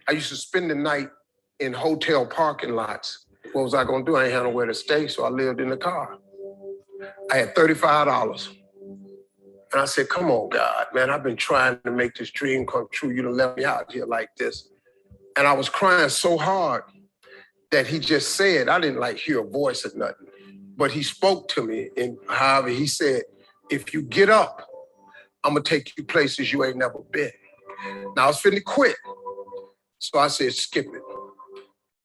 I used to spend the night in hotel parking lots. What was I gonna do? I ain't had nowhere to stay, so I lived in the car. I had $35. And I said, come on, God, man, I've been trying to make this dream come true. You done left me out here like this. And I was crying so hard that he just said, I didn't like hear a voice or nothing, but he spoke to me. And however, he said, if you get up, I'm gonna take you places you ain't never been. Now I was finna quit. So I said, skip it.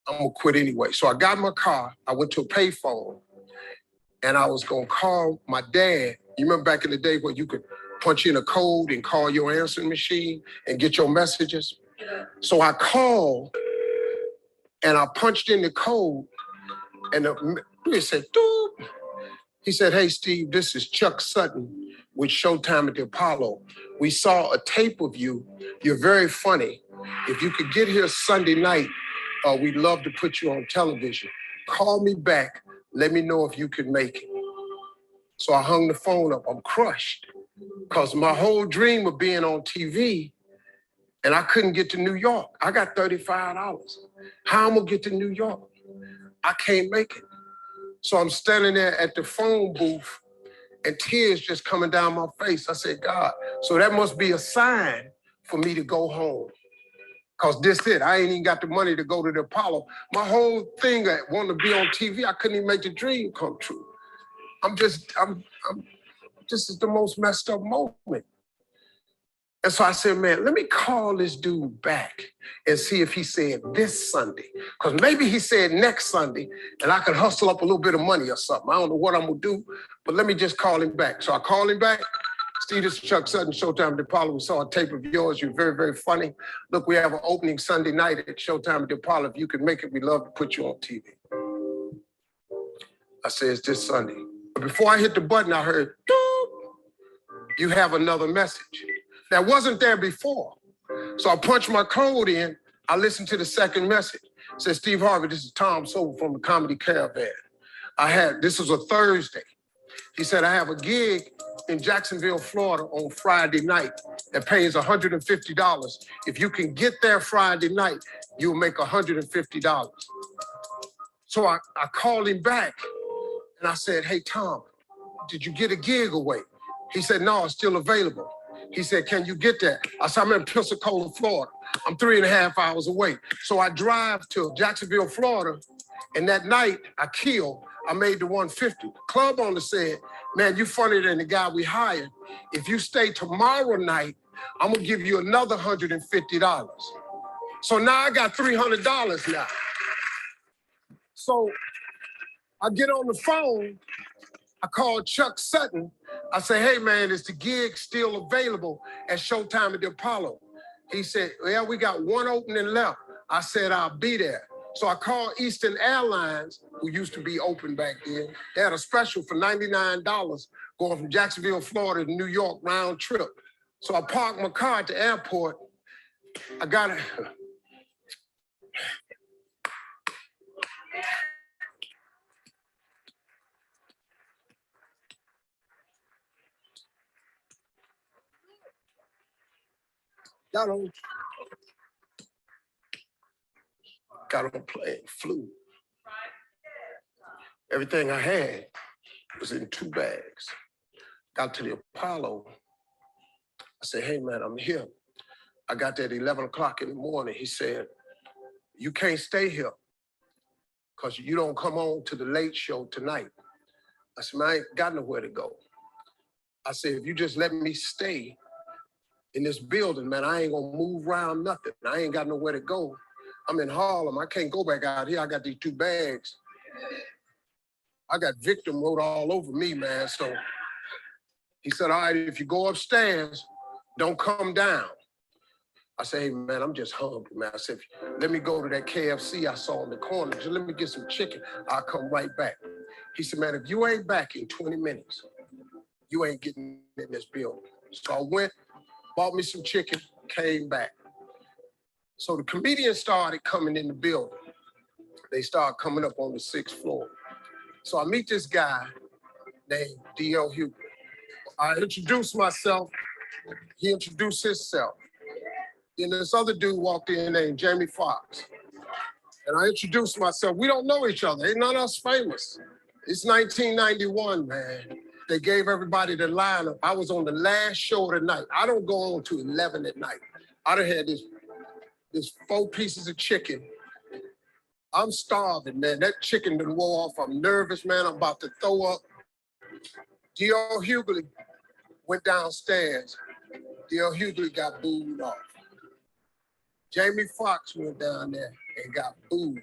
I'm gonna quit anyway. So I got in my car, I went to a payphone, and I was gonna call my dad. You remember back in the day where you could punch in a code and call your answering machine and get your messages? So I called and I punched in the code and it said, doop. He said, hey, Steve, this is Chuck Sutton with Showtime at the Apollo. We saw a tape of you. You're very funny. If you could get here Sunday night, we'd love to put you on television. Call me back. Let me know if you can make it. So I hung the phone up. I'm crushed because my whole dream of being on TV, and I couldn't get to New York. I got $35. How am I gonna get to New York? I can't make it. So I'm standing there at the phone booth and tears just coming down my face. I said, God, so that must be a sign for me to go home. Because this it, I ain't even got the money to go to the Apollo. My whole thing, I wanted to be on TV, I couldn't even make the dream come true. This is the most messed up moment. And so I said, man, let me call this dude back and see if he said this Sunday. Because maybe he said next Sunday and I could hustle up a little bit of money or something. I don't know what I'm gonna do, but let me just call him back. So I called him back. Steve, this is Chuck Sutton, Showtime at the Apollo. We saw a tape of yours. You're very, very funny. Look, we have an opening Sunday night at Showtime at the Apollo. If you can make it, we'd love to put you on TV. I said, it's this Sunday. But before I hit the button, I heard, doop, you have another message. That wasn't there before. So I punched my code in. I listened to the second message. It said, Steve Harvey, this is Tom Sobel from the Comedy Caravan. This was a Thursday. He said, I have a gig in Jacksonville, Florida on Friday night that pays $150. If you can get there Friday night, you'll make $150. So I called him back and I said, hey, Tom, did you get a gig away? He said, no, it's still available. He said, can you get there? I said, I'm in Pensacola, Florida. I'm 3.5 hours away. So I drive to Jacksonville, Florida, and that night I made the 150. The club owner said, man, you funnier than the guy we hired. If you stay tomorrow night, I'm gonna give you another $150. So now I got $300 now. So I get on the phone, I call Chuck Sutton. I say, hey man, is the gig still available at Showtime at the Apollo? He said, well, we got one opening left. I said, I'll be there. So I called Eastern Airlines, who used to be open back then. They had a special for $99 going from Jacksonville, Florida to New York round trip. So I parked my car at the airport. I got it. Got on a plane, flew. Everything I had was in 2 bags. Got to the Apollo. I said, hey man, I'm here. I got there at 11 o'clock in the morning. He said, you can't stay here because you don't come on to the late show tonight. I said, man, I ain't got nowhere to go. I said, if you just let me stay in this building, man, I ain't gonna move around nothing. I ain't got nowhere to go. I'm in Harlem. I can't go back out here. I got these 2 bags. I got victim wrote all over me, man. So he said, all right, if you go upstairs, don't come down. I said, hey, man, I'm just hungry, man. I said, let me go to that KFC I saw in the corner. Just let me get some chicken. I'll come right back. He said, man, if you ain't back in 20 minutes, you ain't getting in this building. So I went, bought me some chicken, came back. So the comedians started coming in the building. They started coming up on the 6th floor. So I meet this guy named D.L. Hubert. I introduced myself. He introduced himself. And this other dude walked in named Jamie Foxx. And I introduced myself. We don't know each other. Ain't none of us famous. It's 1991, man. They gave everybody the lineup. I was on the last show of the night. I don't go on to 11 at night. I done had this 4 pieces of chicken. I'm starving, man. That chicken done wore off. I'm nervous, man. I'm about to throw up. D.L. Hughley went downstairs. D.L. Hughley got booed off. Jamie Foxx went down there and got booed.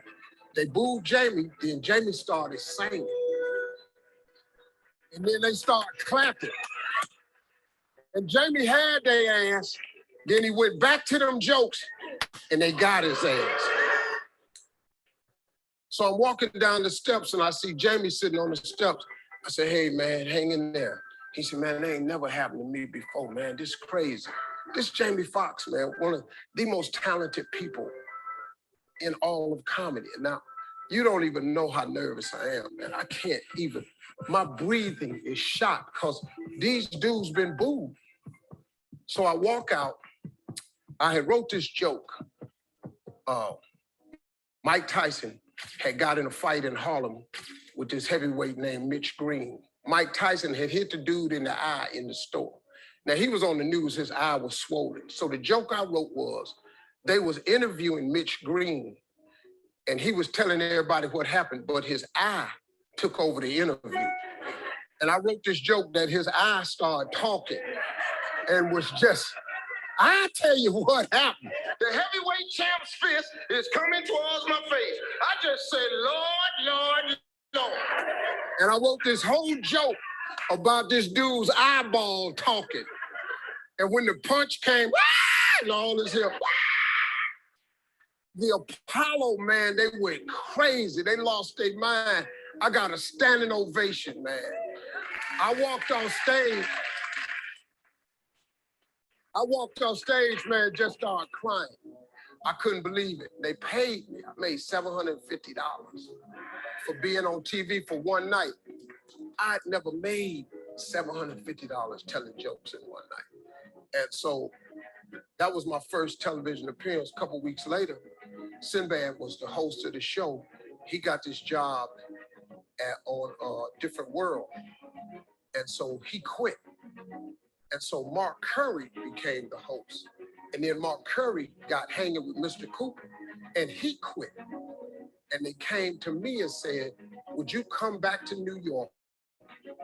They booed Jamie, then Jamie started singing. And then they started clapping. And Jamie had their ass. Then he went back to them jokes and they got his ass. So I'm walking down the steps and I see Jamie sitting on the steps. I said, hey man, hang in there. He said, man, that ain't never happened to me before, man. This is crazy. This Jamie Foxx, man, one of the most talented people in all of comedy. Now, you don't even know how nervous I am, man. I can't even, my breathing is shot because these dudes been booed. So I walk out, I had wrote this joke. Mike Tyson had got in a fight in Harlem with this heavyweight named Mitch Green. Mike Tyson had hit the dude in the eye in the store. Now, he was on the news, his eye was swollen. So the joke I wrote was, they was interviewing Mitch Green, and he was telling everybody what happened, but his eye took over the interview. And I wrote this joke that his eye started talking and was just, I tell you what happened. The heavyweight champ's fist is coming towards my face. I just said, Lord, Lord, Lord. And I wrote this whole joke about this dude's eyeball talking. And when the punch came, and all this here, the Apollo, man, they went crazy. They lost their mind. I got a standing ovation, man. I walked on stage, man, just started crying. I couldn't believe it. They paid me. I made $750 for being on TV for one night. I'd never made $750 telling jokes in one night. And so that was my first television appearance. A couple weeks later, Sinbad was the host of the show. He got this job on Different World. And so he quit. And so Mark Curry became the host. And then Mark Curry got hanging with Mr. Cooper and he quit. And they came to me and said, would you come back to New York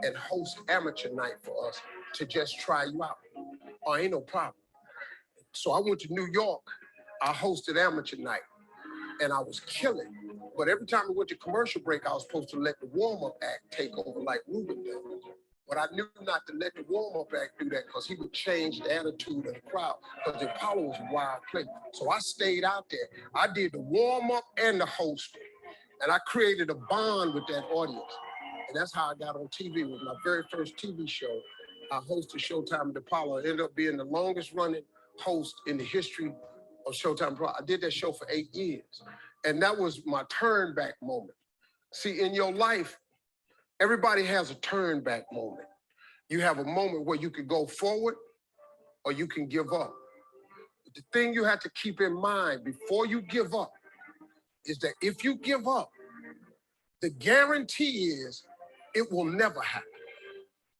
and host amateur night for us to just try you out? Oh, ain't no problem. So I went to New York, I hosted amateur night and I was killing. But every time we went to commercial break, I was supposed to let the warm-up act take over like Ruben did. But I knew not to let the warm-up act do that because he would change the attitude of the crowd because the Apollo was a wild place. So I stayed out there. I did the warm-up and the hosting. And I created a bond with that audience. And that's how I got on TV. It was my very first TV show. I hosted Showtime at the Apollo. It ended up being the longest running host in the history of Showtime. I did that show for 8 years. And that was my turn back moment. See, in your life, everybody has a turn back moment. You have a moment where you can go forward or you can give up. But the thing you have to keep in mind before you give up is that if you give up, the guarantee is it will never happen.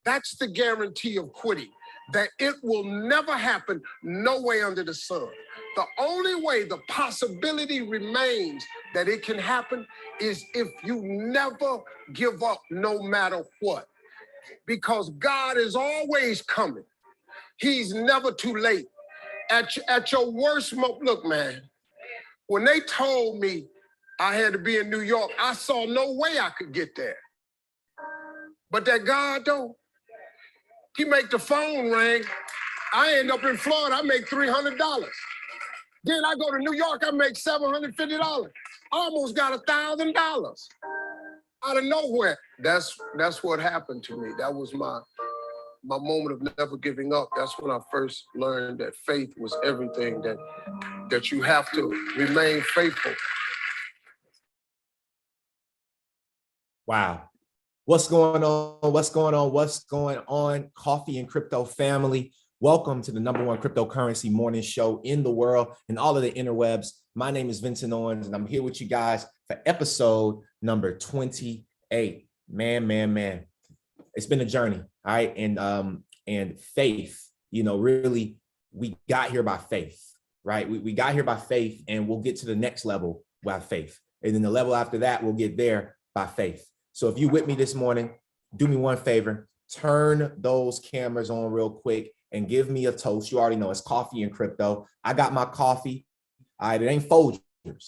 That's the guarantee of quitting, that it will never happen, no way under the sun. The only way the possibility remains that it can happen is if you never give up, no matter what. Because God is always coming. He's never too late. At your worst moment, look, man, when they told me I had to be in New York, I saw no way I could get there. But that God, though, he make the phone ring. I end up in Florida, I make $300. Then I go to New York, I make $750. I almost got $1,000 out of nowhere. That's what happened to me. That was my moment of never giving up. That's when I first learned that faith was everything, that you have to remain faithful. Wow. What's going on? What's going on? What's going on? Coffee and Crypto family. Welcome to the #1 cryptocurrency morning show in the world and all of the interwebs. My name is Vincent Owens, and I'm here with you guys for episode number 28. Man. It's been a journey, all right? And faith, really, we got here by faith, right? We got here by faith, and we'll get to the next level by faith. And then the level after that, we'll get there by faith. So if you're with me this morning, do me one favor, turn those cameras on real quick and give me a toast. You already know it's coffee and crypto. I got my coffee. All right, it ain't Folgers.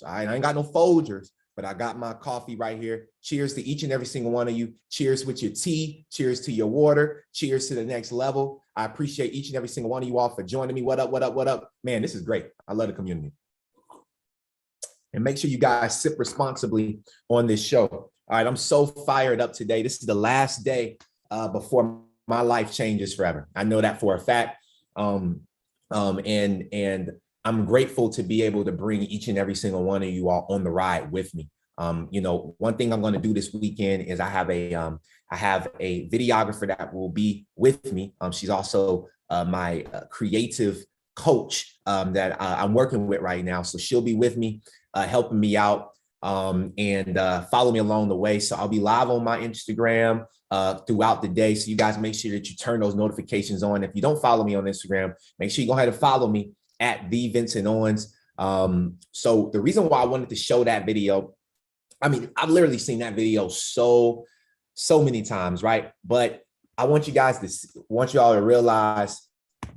All right, I ain't got no Folgers, but I got my coffee right here. Cheers to each and every single one of you. Cheers with your tea. Cheers to your water. Cheers to the next level. I appreciate each and every single one of you all for joining me. What up? Man, this is great. I love the community. And make sure you guys sip responsibly on this show. All right, I'm so fired up today. This is the last day before my life changes forever. I know that for a fact. And I'm grateful to be able to bring each and every single one of you all on the ride with me. One thing I'm going to do this weekend is I have a videographer that will be with me. She's also my creative coach that I'm working with right now. So she'll be with me, helping me out and follow me along the way. So I'll be live on my Instagram throughout the day. So you guys make sure that you turn those notifications on. If you don't follow me on Instagram, make sure you go ahead and follow me at the Vincent Owens. So the reason why I wanted to show that video, I mean, I've literally seen that video so many times, right? But I want you all to realize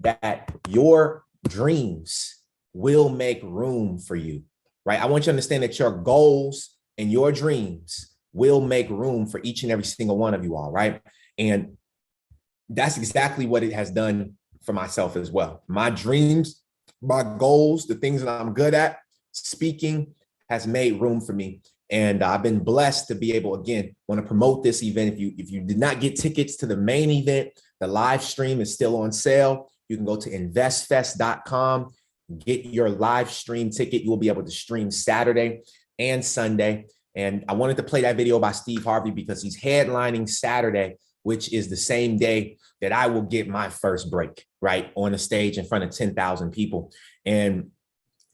that your dreams will make room for you, right? I want you to understand that your goals and your dreams will make room for each and every single one of you all, right? And that's exactly what it has done for myself as well. My dreams, my goals, the things that I'm good at, speaking has made room for me. And I've been blessed to be able, again, want to promote this event. If you did not get tickets to the main event, the live stream is still on sale. You can go to investfest.com, get your live stream ticket. You will be able to stream Saturday and Sunday. And I wanted to play that video by Steve Harvey because he's headlining Saturday, which is the same day that I will get my first break, right, on a stage in front of 10,000 people. And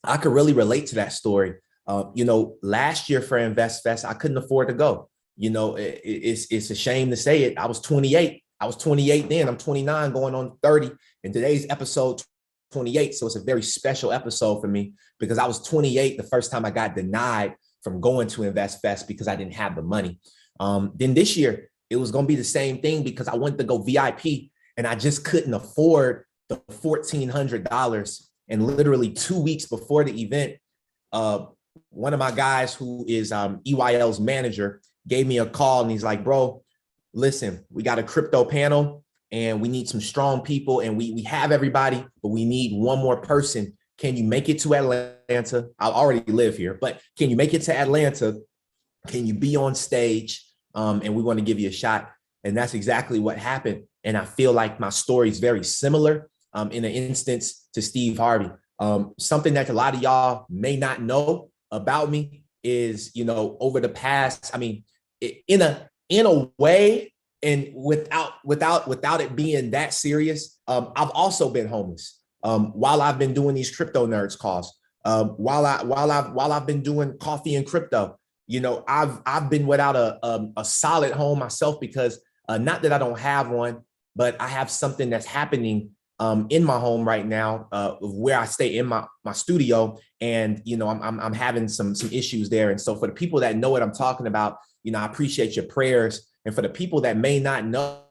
I could really relate to that story. Last year for InvestFest, I couldn't afford to go. It's a shame to say it. I was 28. I was 28 then. I'm 29 going on 30. And today's episode 28. So it's a very special episode for me because I was 28 the first time I got denied from going to InvestFest because I didn't have the money. Then this year, it was going to be the same thing because I wanted to go VIP and I just couldn't afford the $1,400. And literally 2 weeks before the event, one of my guys who is EYL's manager gave me a call and he's like, bro, listen, we got a crypto panel and we need some strong people and we have everybody, but we need one more person. Can you make it to Atlanta? I already live here, but can you make it to Atlanta? Can you be on stage? And we want to give you a shot. And that's exactly what happened. And I feel like my story is very similar in an instance to Steve Harvey. Something that a lot of y'all may not know about me is, over the past, I mean, in a way, and without it being that serious, I've also been homeless. While I've been doing these crypto nerds calls, while I've been doing coffee and crypto, I've been without a solid home myself because not that I don't have one, but I have something that's happening in my home right now, where I stay in my studio, and I'm having some issues there. And so for the people that know what I'm talking about, I appreciate your prayers. And for the people that may not know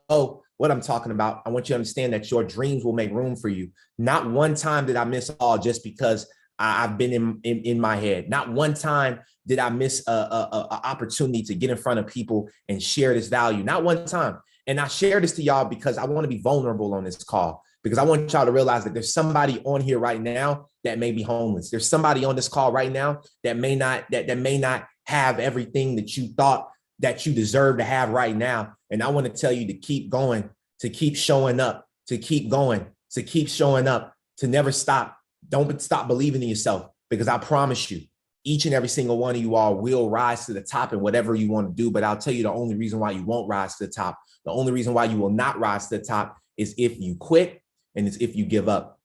what I'm talking about, I want you to understand that your dreams will make room for you. Not one time did I miss all just because I've been in my head. Not one time did I miss a opportunity to get in front of people and share this value. Not one time. And I share this to y'all because I want to be vulnerable on this call, because I want y'all to realize that there's somebody on here right now that may be homeless. There's somebody on this call right now that may not have everything that you thought that you deserve to have right now. And I want to tell you to keep going, to keep showing up, to keep going, to keep showing up, to never stop. Don't stop believing in yourself, because I promise you, each and every single one of you all will rise to the top in whatever you want to do. But I'll tell you the only reason why you won't rise to the top, the only reason why you will not rise to the top is if you quit, and it's if you give up.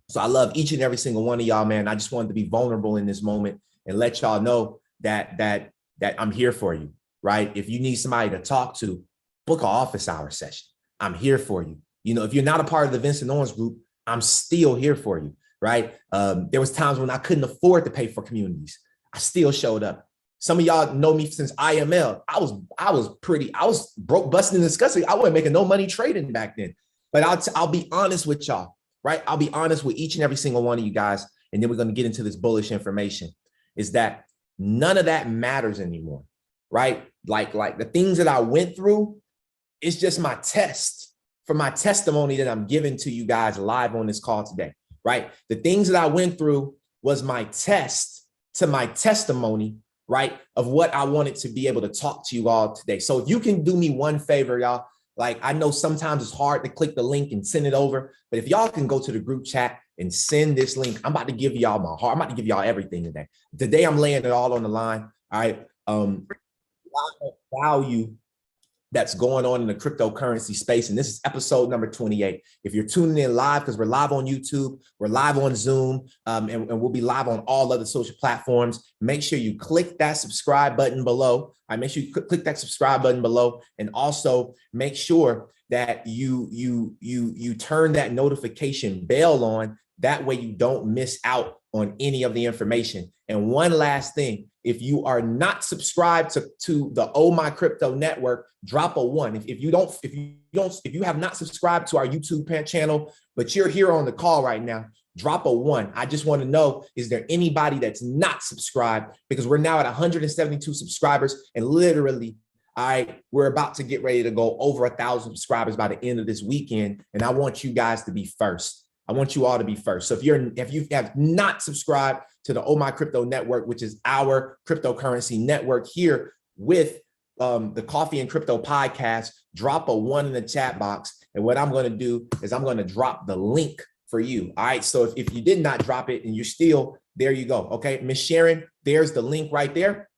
So I love each and every single one of y'all, man. I just wanted to be vulnerable in this moment and let y'all know that I'm here for you, right? If you need somebody to talk to, book an office hour session. I'm here for you. You know, if you're not a part of the Vincent Owens Group, I'm still here for you, right? There was times when I couldn't afford to pay for communities. I still showed up. Some of y'all know me since IML. I was broke, busting, and disgusting. I wasn't making no money trading back then. But I'll be honest with y'all, right? I'll be honest with each and every single one of you guys. And then we're going to get into this bullish information, is that none of that matters anymore, right? Like the things that I went through, it's just my test for my testimony that I'm giving to you guys live on this call today, right? The things that I went through was my test to my testimony, right? Of what I wanted to be able to talk to you all today. So if you can do me one favor, y'all, like I know sometimes it's hard to click the link and send it over, but if y'all can go to the group chat and send this link, I'm about to give y'all my heart. I'm about to give y'all everything today. Today I'm laying it all on the line. All right. Value that's going on in the cryptocurrency space. And this is episode number 28. If you're tuning in live, because we're live on YouTube, we're live on Zoom, and we'll be live on all other social platforms, make sure you click that subscribe button below. All right, make sure you click that subscribe button below. And also make sure that you turn that notification bell on. That way you don't miss out on any of the information. And one last thing, if you are not subscribed to the Oh My Crypto Network, drop a 1. If you have not subscribed to our YouTube channel, but you're here on the call right now, drop a 1. I just want to know, is there anybody that's not subscribed? Because we're now at 172 subscribers, and literally, we're about to get ready to go over 1,000 subscribers by the end of this weekend, and I want you guys to be first. I want you all to be first. So if you have not subscribed to the Oh My Crypto Network, which is our cryptocurrency network here with the Coffee and Crypto podcast, drop a 1 in the chat box. And what I'm going to do is I'm going to drop the link for you. All right. So if you did not drop it and you're still, there you go. Okay. Miss Sharon, there's the link right there.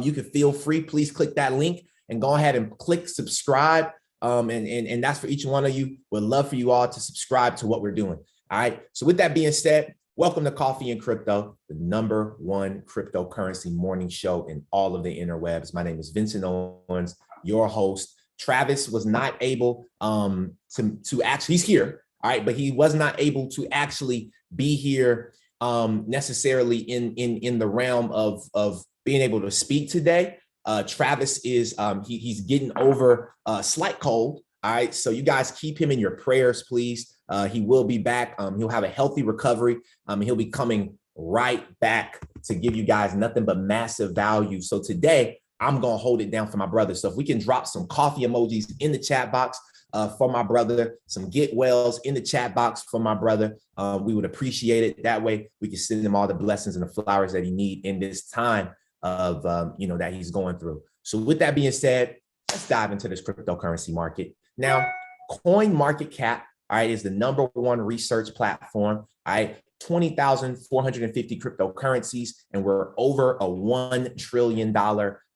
You can feel free. Please click that link and go ahead and click subscribe. And that's for each one of you. Would love for you all to subscribe to what we're doing. All right. So with that being said, welcome to Coffee and Crypto, the #1 cryptocurrency morning show in all of the interwebs. My name is Vincent Owens, your host. Travis was not able to actually, he's here. All right. But he was not able to actually be here necessarily in the realm of being able to speak today. Travis is he's getting over a slight cold. All right. So you guys keep him in your prayers, please. He will be back. He'll have a healthy recovery. He'll be coming right back to give you guys nothing but massive value. So today I'm going to hold it down for my brother. So if we can drop some coffee emojis in the chat box for my brother, some get wells in the chat box for my brother, we would appreciate it. That way we can send him all the blessings and the flowers that he needs in this time of that he's going through. So with that being said, let's dive into this cryptocurrency market. Now, Coin Market Cap, all right, is the #1 research platform. All right, 20,450 cryptocurrencies, and we're over a $1 trillion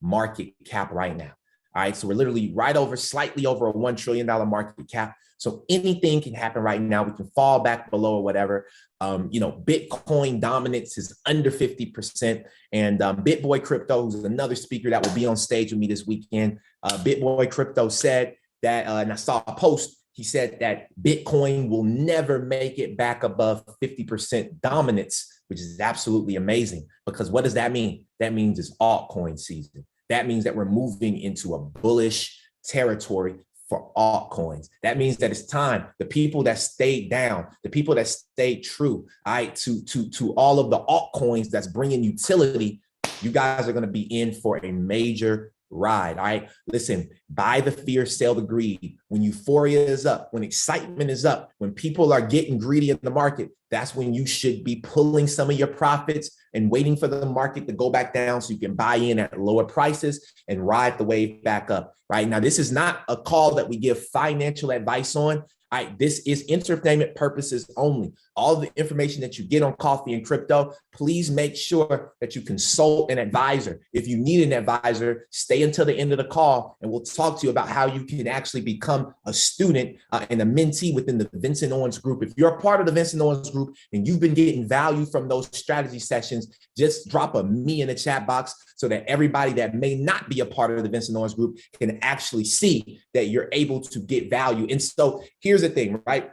market cap right now. All right, so we're literally slightly over a $1 trillion market cap. So anything can happen right now. We can fall back below or whatever. Bitcoin dominance is under 50%. And BitBoy Crypto, who's another speaker that will be on stage with me this weekend, BitBoy Crypto said that, and I saw a post, he said that Bitcoin will never make it back above 50% dominance, which is absolutely amazing. Because what does that mean? That means it's altcoin season. That means that we're moving into a bullish territory for altcoins. That means that it's time. The people that stayed down, the people that stayed true, to all of the altcoins that's bringing utility, you guys are going to be in for a major ride. All right. Listen, buy the fear, sell the greed. When euphoria is up, when excitement is up, when people are getting greedy in the market, that's when you should be pulling some of your profits and waiting for the market to go back down so you can buy in at lower prices and ride the wave back up. Right now, this is not a call that we give financial advice on. All right, this is entertainment purposes only. All the information that you get on coffee and crypto, please make sure that you consult an advisor. If you need an advisor, stay until the end of the call and we'll talk to you about how you can actually become a student and a mentee within the Vincent Owens Group. If you're a part of the Vincent Owens Group and you've been getting value from those strategy sessions, just drop a me in the chat box so that everybody that may not be a part of the Vincent Owens Group can actually see that you're able to get value. And so here's the thing, right?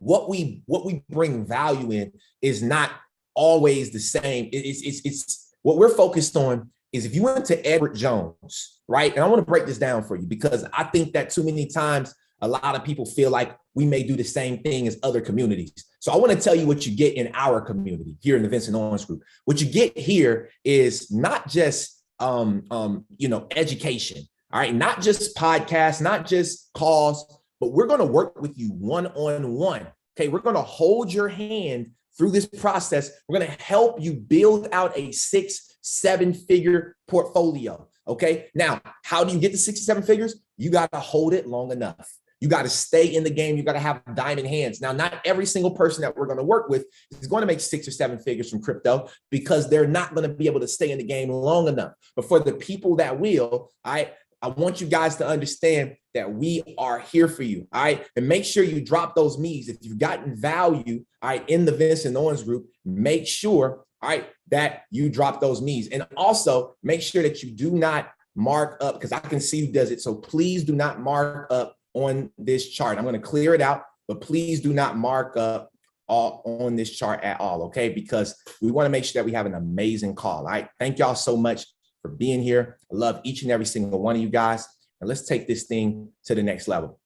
What we bring value in is not always the same. It's what we're focused on is if you went to Edward Jones, right? And I want to break this down for you because I think that too many times a lot of people feel like we may do the same thing as other communities. So I want to tell you what you get in our community here in the Vincent Owens Group. What you get here is not just education, all right, not just podcasts, not just calls, but we're going to work with you one-on-one. Okay, we're going to hold your hand through this process. We're going to help you build out a 6-7 figure portfolio. Okay, now how do you get to 6 to 7 figures? You got to hold it long enough. You got to stay in the game. You got to have diamond hands. Now, not every single person that we're going to work with is going to make 6 or 7 figures from crypto because they're not going to be able to stay in the game long enough. But for the people that will, I want you guys to understand that we are here for you. All right. And make sure you drop those me's. If you've gotten value, all right, in the Vincent Owens Group, make sure, all right, that you drop those me's. And also make sure that you do not mark up because I can see who does it. So please do not mark up on this chart. I'm going to clear it out, but please do not mark up on this chart at all. Okay. Because we want to make sure that we have an amazing call. All right. Thank y'all so much for being here. I love each and every single one of you guys. And let's take this thing to the next level.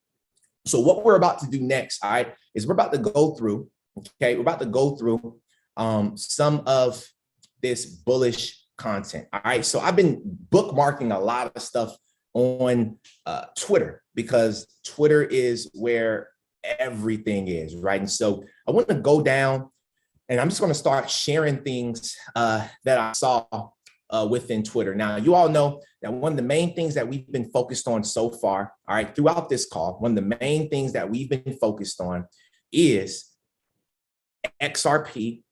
So what we're about to do next, all right, is we're about to go through, okay, we're about to go through some of this bullish content. All right. So I've been bookmarking a lot of stuff on Twitter because Twitter is where everything is, right? And so I want to go down and I'm just going to start sharing things that I saw within Twitter. Now, you all know that one of the main things that we've been focused on so far, all right, throughout this call, one of the main things that we've been focused on is XRP,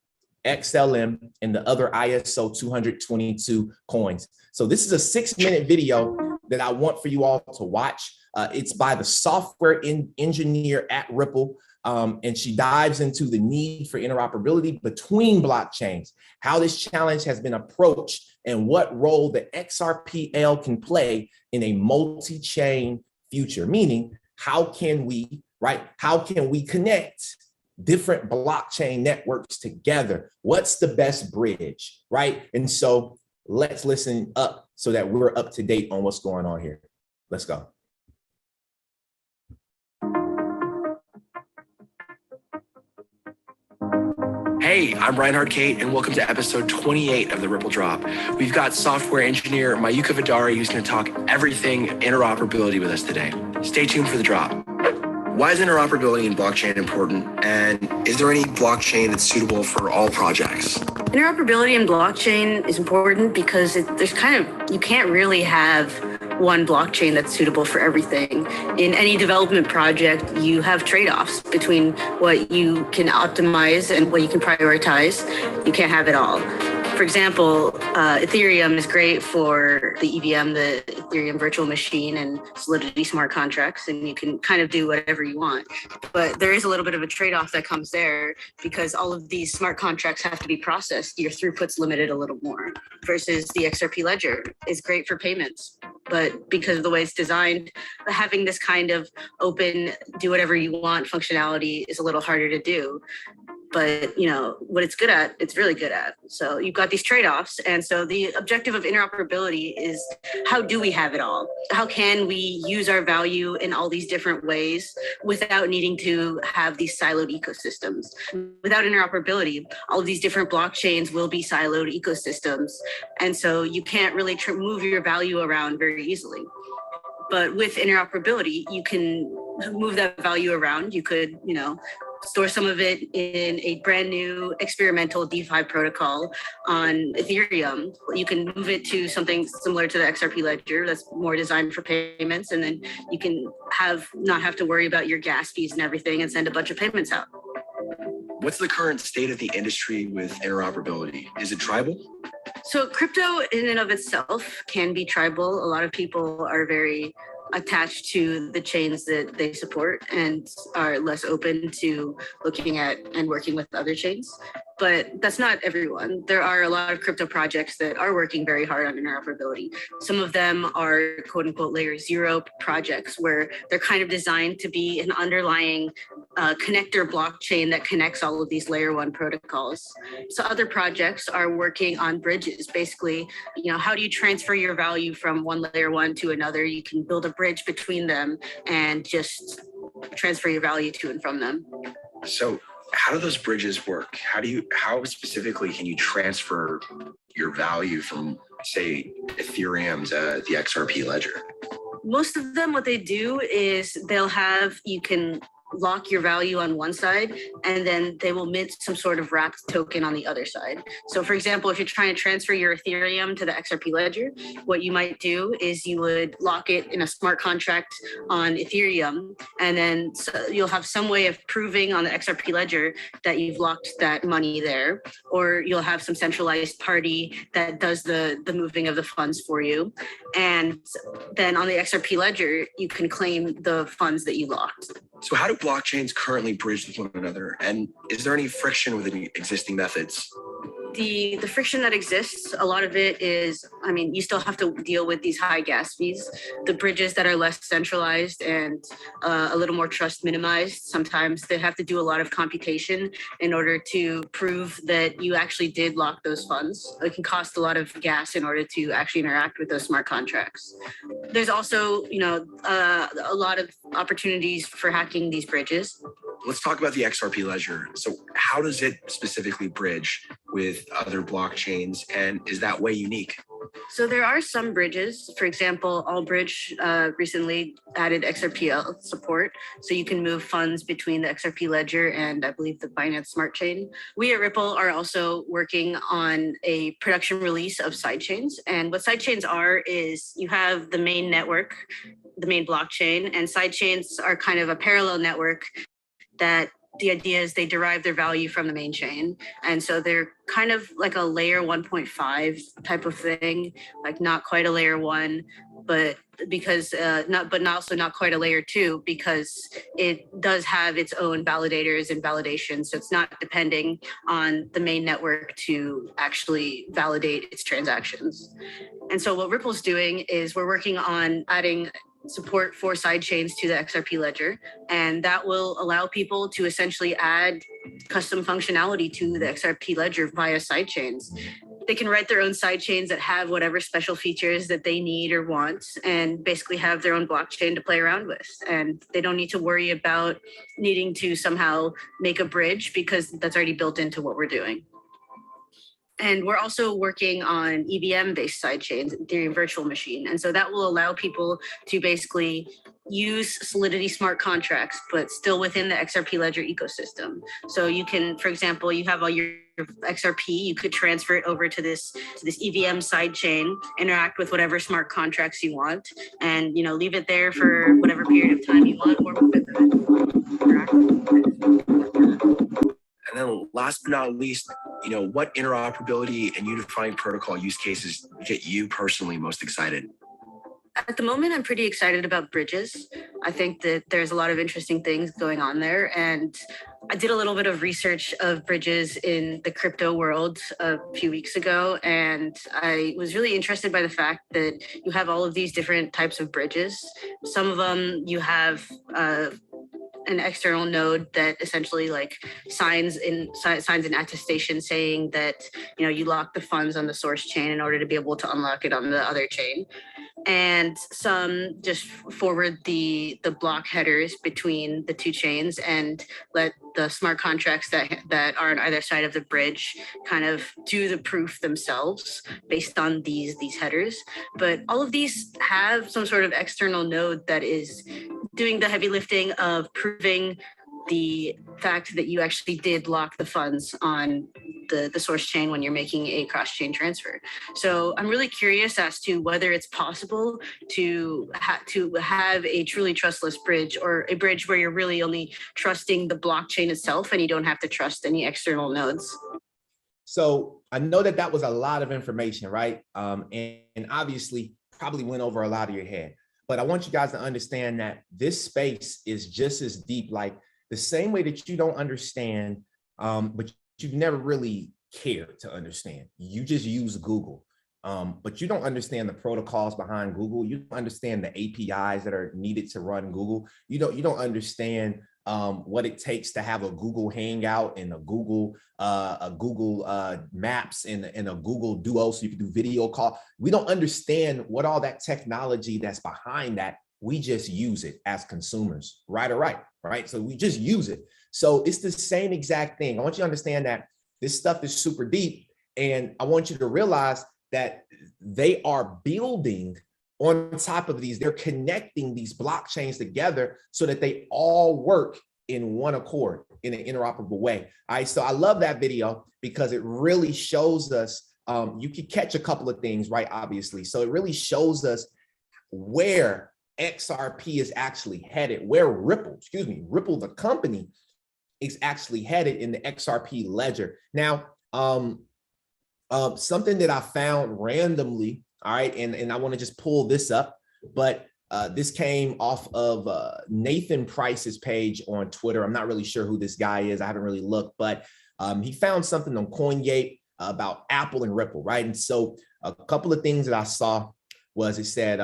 XLM, and the other ISO 222 coins. So this is a 6-minute video that I want for you all to watch. It's by the software engineer at Ripple. And she dives into the need for interoperability between blockchains, how this challenge has been approached, and what role the XRPL can play in a multi-chain future. Meaning, how can we connect different blockchain networks together? What's the best bridge, right? And so let's listen up so that we're up to date on what's going on here. Let's go. Hey, I'm Reinhard Kate, and welcome to episode 28 of the Ripple Drop. We've got software engineer Mayuka Vidari, who's going to talk everything interoperability with us today. Stay tuned for the drop. Why is interoperability in blockchain important? And is there any blockchain that's suitable for all projects? Interoperability in blockchain is important because you can't really have one blockchain that's suitable for everything. In any development project, you have trade-offs between what you can optimize and what you can prioritize. You can't have it all. For example, Ethereum is great for the EVM, the Ethereum virtual machine, and Solidity smart contracts, and you can kind of do whatever you want. But there is a little bit of a trade-off that comes there because all of these smart contracts have to be processed. Your throughput's limited a little more versus the XRP ledger is great for payments. But because of the way it's designed, having this kind of open, do whatever you want functionality is a little harder to do. But what it's good at, it's really good at. So you've got these trade-offs. And so the objective of interoperability is, how do we have it all? How can we use our value in all these different ways without needing to have these siloed ecosystems? Without interoperability, all of these different blockchains will be siloed ecosystems. And so you can't really move your value around very easily. But with interoperability, you can move that value around. You could, store some of it in a brand new experimental DeFi protocol on Ethereum. You can move it to something similar to the XRP ledger that's more designed for payments. And then you can not have to worry about your gas fees and everything and send a bunch of payments out. What's the current state of the industry with interoperability? Is it tribal? So crypto in and of itself can be tribal. A lot of people are very attached to the chains that they support and are less open to looking at and working with other chains. But that's not everyone. There are a lot of crypto projects that are working very hard on interoperability. Some of them are quote unquote layer 0 projects where they're kind of designed to be an underlying connector blockchain that connects all of these layer 1 protocols. So other projects are working on bridges. Basically, how do you transfer your value from one layer 1 to another? You can build a bridge between them and just transfer your value to and from them. So how do those bridges work? How specifically can you transfer your value from, say, Ethereum to the XRP ledger? Most of them, what they do is you can lock your value on one side, and then they will mint some sort of wrapped token on the other side. So for example, if you're trying to transfer your Ethereum to the XRP ledger, what you might do is you would lock it in a smart contract on Ethereum, and then you'll have some way of proving on the XRP ledger that you've locked that money there, or you'll have some centralized party that does the moving of the funds for you. And then on the XRP ledger, you can claim the funds that you locked. So how do blockchains currently bridge with one another? And is there any friction with any existing methods? The friction that exists, a lot of it is, you still have to deal with these high gas fees. The bridges that are less centralized and a little more trust minimized, sometimes they have to do a lot of computation in order to prove that you actually did lock those funds. It can cost a lot of gas in order to actually interact with those smart contracts. There's also, a lot of opportunities for hacking these bridges. Let's talk about the XRP ledger. So how does it specifically bridge with other blockchains, and is that way unique? So there are some bridges. For example, Allbridge recently added XRP support, so you can move funds between the XRP ledger and I believe the Binance Smart Chain. We at Ripple are also working on a production release of sidechains. And what sidechains are is you have the main network, the main blockchain, and sidechains are kind of a parallel network that the idea is they derive their value from the main chain. And so they're kind of like a layer 1.5 type of thing, like not quite a layer 1, but not quite a layer 2, because it does have its own validators and validation. So it's not depending on the main network to actually validate its transactions. And so what Ripple's doing is we're working on adding support for sidechains to the XRP ledger, and that will allow people to essentially add custom functionality to the XRP ledger via sidechains. They can write their own sidechains that have whatever special features that they need or want, and basically have their own blockchain to play around with. And they don't need to worry about needing to somehow make a bridge, because that's already built into what we're doing. And we're also working on EVM-based sidechains, Ethereum Virtual Machine. And so that will allow people to basically use Solidity smart contracts, but still within the XRP Ledger ecosystem. So you can, for example, you have all your XRP, you could transfer it over to this EVM sidechain, interact with whatever smart contracts you want, and leave it there for whatever period of time you want, or move it. And then last but not least, what interoperability and unifying protocol use cases get you personally most excited? At the moment, I'm pretty excited about bridges. I think that there's a lot of interesting things going on there. And I did a little bit of research of bridges in the crypto world a few weeks ago. And I was really interested by the fact that you have all of these different types of bridges. Some of them you have an external node that essentially signs an attestation saying that you lock the funds on the source chain in order to be able to unlock it on the other chain. And some just forward the block headers between the two chains and let the smart contracts that are on either side of the bridge kind of do the proof themselves based on these headers. But all of these have some sort of external node that is doing the heavy lifting of proving the fact that you actually did lock the funds on the source chain when you're making a cross-chain transfer. So I'm really curious as to whether it's possible to have a truly trustless bridge, or a bridge where you're really only trusting the blockchain itself and you don't have to trust any external nodes. So I know that that was a lot of information, right? And obviously probably went over a lot of your head, but I want you guys to understand that this space is just as deep, like the same way that you don't understand, but you've never really cared to understand. You just use Google, but you don't understand the protocols behind Google. You don't understand the APIs that are needed to run Google. You don't understand what it takes to have a Google Hangout and a Google Maps and a Google Duo, so you can do video call. We don't understand what all that technology that's behind that. We just use it as consumers, right or right? So we just use it. So it's the same exact thing. I want you to understand that this stuff is super deep, and I want you to realize that they are building on top of these. They're connecting these blockchains together so that they all work in one accord in an interoperable way. All right, so I love that video because it really shows us, you can catch a couple of things, right, obviously. So it really shows us where XRP is actually headed, where Ripple the company is actually headed in the XRP ledger. Now, something that I found randomly, all right, and I want to just pull this up, but this came off of Nathan Price's page on Twitter. I'm not really sure who this guy is. I haven't really looked, but he found something on CoinGate about Apple and Ripple, right? And so a couple of things that I saw was, it said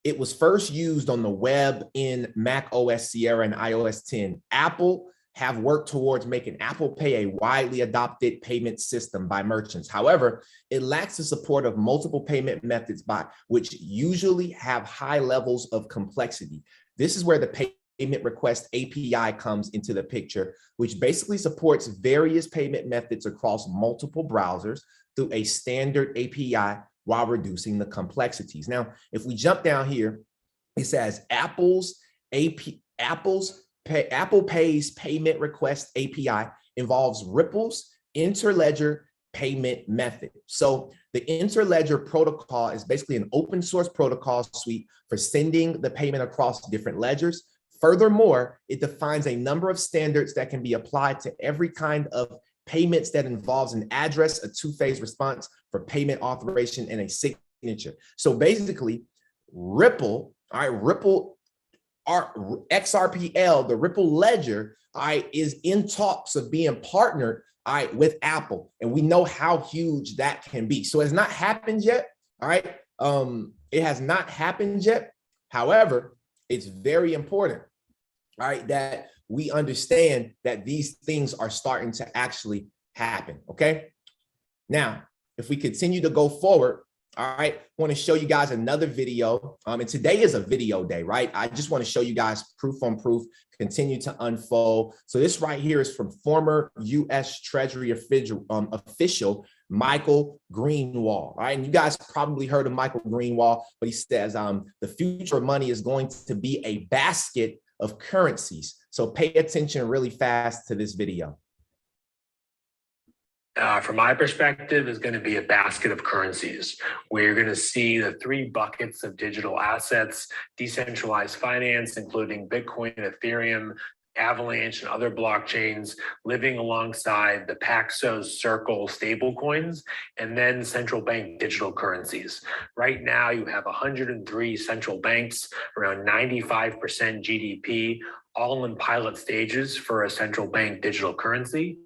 it was first used on the web in Mac OS Sierra and iOS 10. Apple have worked towards making Apple Pay a widely adopted payment system by merchants. However, it lacks the support of multiple payment methods, which usually have high levels of complexity. This is where the payment request API comes into the picture, which basically supports various payment methods across multiple browsers through a standard API while reducing the complexities. Now, if we jump down here, it says Apple Pay's payment request API involves Ripple's interledger payment method. So the interledger protocol is basically an open source protocol suite for sending the payment across different ledgers. Furthermore, it defines a number of standards that can be applied to every kind of payments that involves an address, a two-phase response for payment authorization, and a signature. So basically, Ripple, all right, Ripple, our XRPL, the Ripple ledger, all right, is in talks of being partnered, all right, with Apple, and we know how huge that can be. So it's not happened yet, all right. It has not happened yet. However, it's very important, all right, that we understand that these things are starting to actually happen. Okay. Now, if we continue to go forward, all right, I want to show you guys another video. And today is a video day, right? I just want to show you guys proof on proof, continue to unfold. So this right here is from former U.S. Treasury official Michael Greenwald. All right, and you guys probably heard of Michael Greenwald, but he says the future of money is going to be a basket of currencies. So pay attention really fast to this video. From my perspective, is going to be a basket of currencies where you're going to see the three buckets of digital assets, decentralized finance, including Bitcoin, Ethereum, Avalanche, and other blockchains living alongside the Paxos Circle stablecoins, and then central bank digital currencies. Right now, you have 103 central banks, around 95% GDP, all in pilot stages for a central bank digital currency.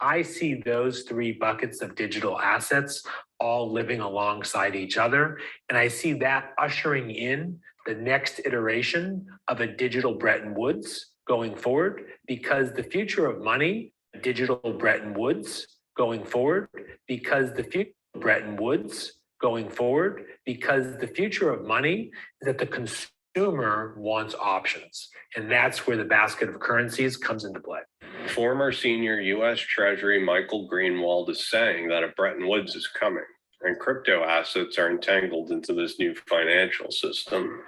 I see those three buckets of digital assets all living alongside each other. And I see that ushering in the next iteration of a digital Bretton Woods going forward, because the future of money, digital Bretton Woods going forward, because the future of Bretton Woods going forward, because the future of money is that the consumer wants options. And that's where the basket of currencies comes into play. Former senior U.S. Treasury Michael Greenwald is saying that a Bretton Woods is coming, and crypto assets are entangled into this new financial system.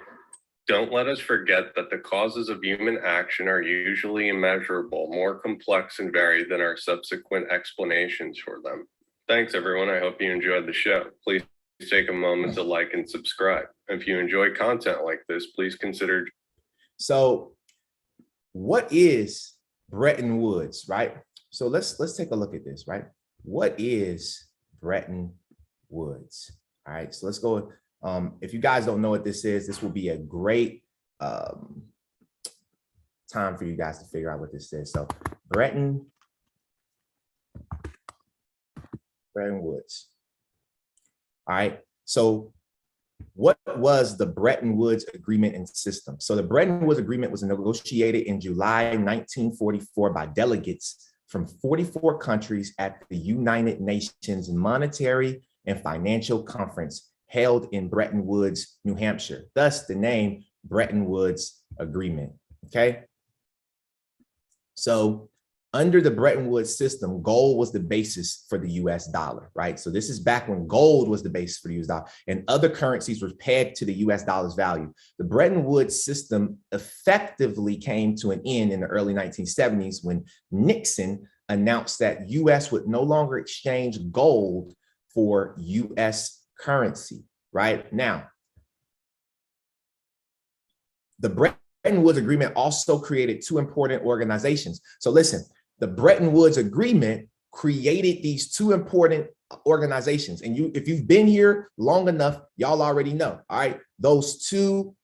Don't let us forget that the causes of human action are usually immeasurable, more complex and varied than our subsequent explanations for them. Thanks, everyone. I hope you enjoyed the show. Please take a moment to like and subscribe. If you enjoy content like this, please consider. So what is Bretton Woods, right? So let's take a look at this, right? What is Bretton Woods? All right, so let's go. If you guys don't know what this is, this will be a great time for you guys to figure out what this is. So Bretton Woods. All right, so what was the Bretton Woods Agreement and system? So the Bretton Woods Agreement was negotiated in July 1944 by delegates from 44 countries at the United Nations Monetary and Financial Conference held in Bretton Woods, New Hampshire. Thus the name Bretton Woods Agreement, okay? So under the Bretton Woods system, gold was the basis for the US dollar, right? So this is back when gold was the basis for the US dollar and other currencies were pegged to the US dollar's value. The Bretton Woods system effectively came to an end in the early 1970s when Nixon announced that US would no longer exchange gold for US currency, right? Now, the Bretton Woods Agreement also created two important organizations. So listen, the Bretton Woods Agreement created these two important organizations. And if you've been here long enough, y'all already know, all right? Those two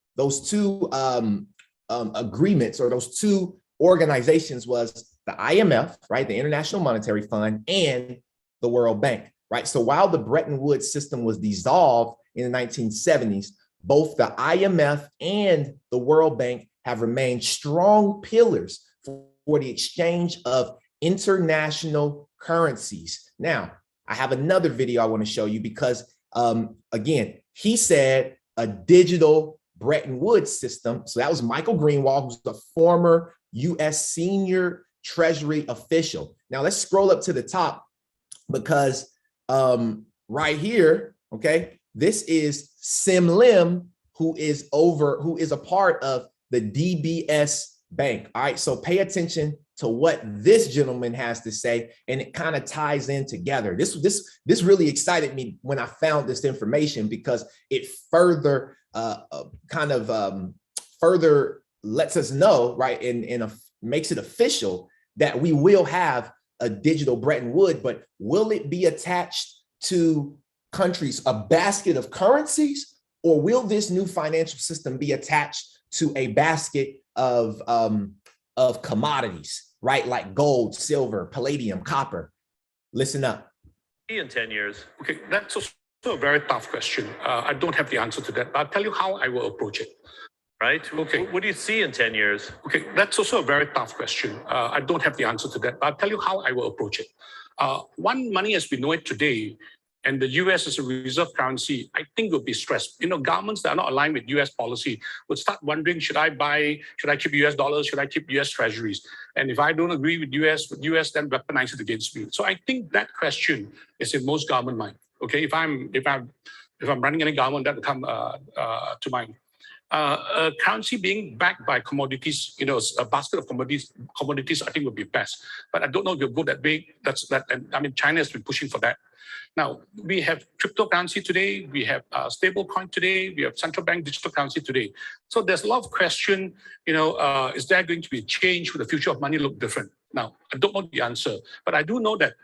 agreements or those two organizations was the IMF, right? The International Monetary Fund, and the World Bank, right? So while the Bretton Woods system was dissolved in the 1970s, both the IMF and the World Bank have remained strong pillars for the exchange of international currencies. Now, I have another video I want to show you because, again, he said a digital Bretton Woods system. So that was Michael Greenwald, who's the former U.S. senior Treasury official. Now let's scroll up to the top because right here, okay, this is Sim Lim, who is a part of the DBS Bank. All right, so pay attention to what this gentleman has to say, and it kind of ties in together. This really excited me when I found this information because it further further lets us know, right, and makes it official that we will have a digital Bretton Woods, but will it be attached to countries, a basket of currencies, or will this new financial system be attached to a basket of commodities, right? Like gold, silver, palladium, copper. Listen up. In 10 years? Okay, that's also a very tough question. I don't have the answer to that, but I'll tell you how I will approach it. Right? Okay. What do you see in 10 years? Okay, that's also a very tough question. I don't have the answer to that, but I'll tell you how I will approach it. One, money as we know it today, and the US as a reserve currency, I think will be stressed. Governments that are not aligned with US policy would start wondering, should I keep US dollars? Should I keep US treasuries? And if I don't agree with US then weaponize it against me. So I think that question is in most government mind. Okay, if I'm running any government, that will come to mind. A currency being backed by commodities, a basket of commodities, I think would be best. But I don't know if you'll go that big. And China has been pushing for that. Now, we have cryptocurrency today, we have stable coin today, we have central bank digital currency today. So there's a lot of question, is there going to be a change? Will the future of money look different? Now, I don't know the answer, but I do know that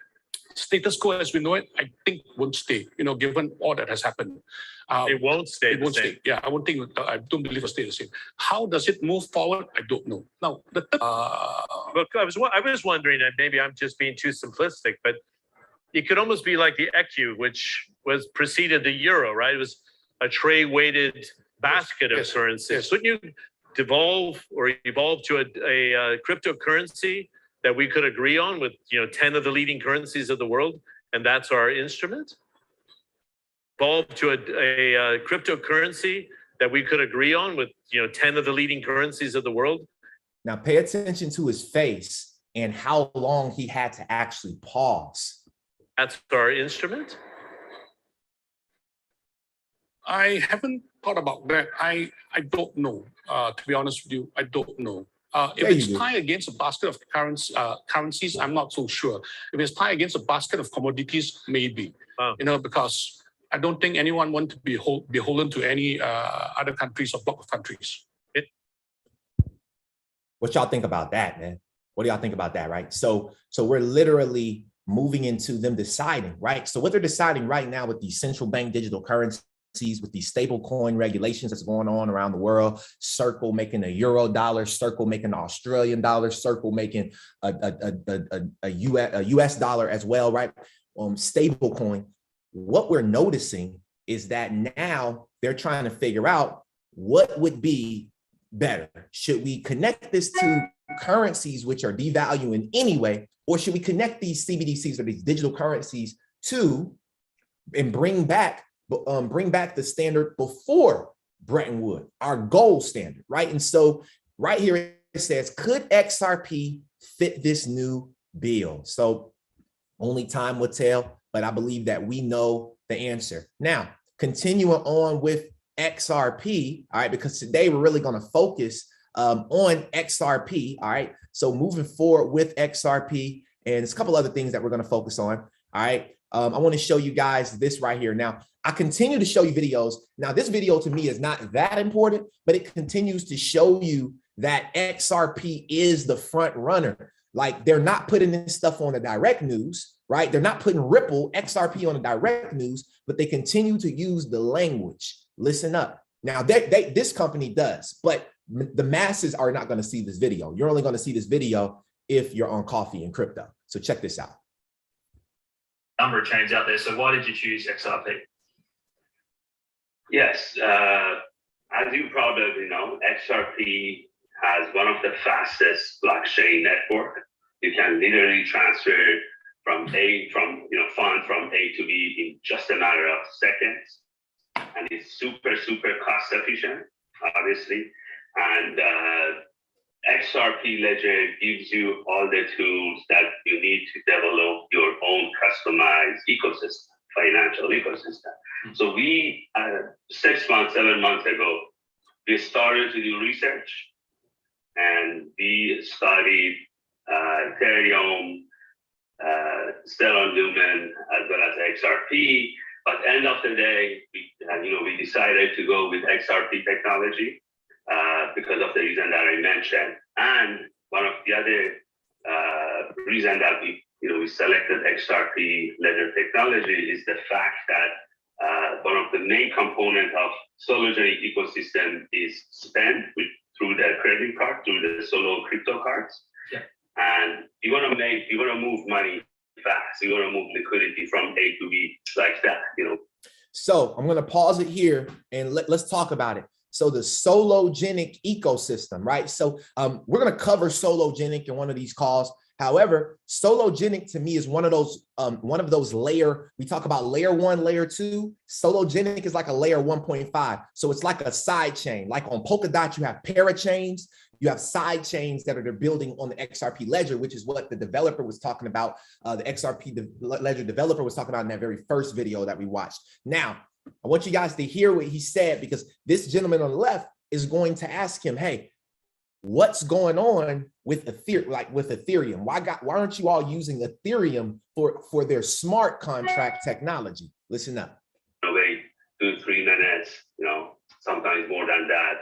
status quo as we know it, I think won't stay, given all that has happened. It won't stay. It won't stay. Yeah, I don't believe it'll stay the same. How does it move forward? I don't know. Now, look, I was wondering, and maybe I'm just being too simplistic, but it could almost be like the ECU, which was preceded the euro, right? It was a trade-weighted basket of currencies. Yes. Wouldn't you evolve to a cryptocurrency that we could agree on with 10 of the leading currencies of the world, and that's our instrument? Evolve to a cryptocurrency that we could agree on with 10 of the leading currencies of the world. Now pay attention to his face and how long he had to actually pause. That's our instrument? I haven't thought about that. I don't know. To be honest with you, I don't know. If Yeah, you it's do. tied against a basket of currencies, I'm not so sure. If it's tied against a basket of commodities, maybe. Wow. Because I don't think anyone wants to be beholden to any other countries or block of countries. What y'all think about that, man? What do y'all think about that, right? So we're literally moving into them deciding, right? So what they're deciding right now with these central bank digital currencies, with these stable coin regulations that's going on around the world, Circle making a euro dollar, Circle making an Australian dollar, Circle making a US dollar as well, right? Stable coin. What we're noticing is that now they're trying to figure out what would be better. Should we connect this to currencies which are devaluing anyway, or should we connect these CBDCs or these digital currencies to and bring back the standard before Bretton Woods, our gold standard, right? And so right here it says, could XRP fit this new bill? So only time will tell, but I believe that we know the answer. Now, continuing on with XRP, all right, because today we're really going to focus on XRP, all right? So moving forward with XRP, and there's a couple other things that we're going to focus on, all right? I want to show you guys this right here. Now, I continue to show you videos. Now, this video to me is not that important, but it continues to show you that XRP is the front runner. Like, they're not putting this stuff on the direct news, right? They're not putting Ripple XRP on the direct news, but they continue to use the language. Listen up. Now, this company does, but the masses are not going to see this video. You're only going to see this video if you're on Coffee and Crypto. So check this out. Number of chains out there. So why did you choose XRP? Yes, as you probably know, XRP has one of the fastest blockchain network. You can literally transfer fund from A to B in just a matter of seconds, and it's super cost efficient, obviously. And XRP Ledger gives you all the tools that you need to develop your own customized ecosystem, financial ecosystem. So we, 6 months, 7 months ago, we started to do research, and we studied Ethereum, Stellar Lumen, as well as XRP. But end of the day, we decided to go with XRP technology because of the reason that I mentioned. And one of the other reason that we selected XRP Ledger technology is the fact that one of the main components of Sologenic ecosystem is spend through the credit card, through the Solo crypto cards. Yeah. And you want to move money fast. You want to move liquidity from A to B like that, So I'm going to pause it here and let's talk about it. So the Sologenic ecosystem, right? So we're going to cover Sologenic in one of these calls. However, Sologenic to me is one of those layer, we talk about layer 1, layer 2. Sologenic is like a layer 1.5. So it's like a side chain. Like on Polkadot, you have parachains, you have side chains that are building on the XRP Ledger, which is what the developer was talking about. The XRP Ledger developer was talking about in that very first video that we watched. Now, I want you guys to hear what he said, because this gentleman on the left is going to ask him, hey, what's going on with Ethereum? Why aren't you all using Ethereum for their smart contract technology? Listen up. Wait 2-3 minutes, sometimes more than that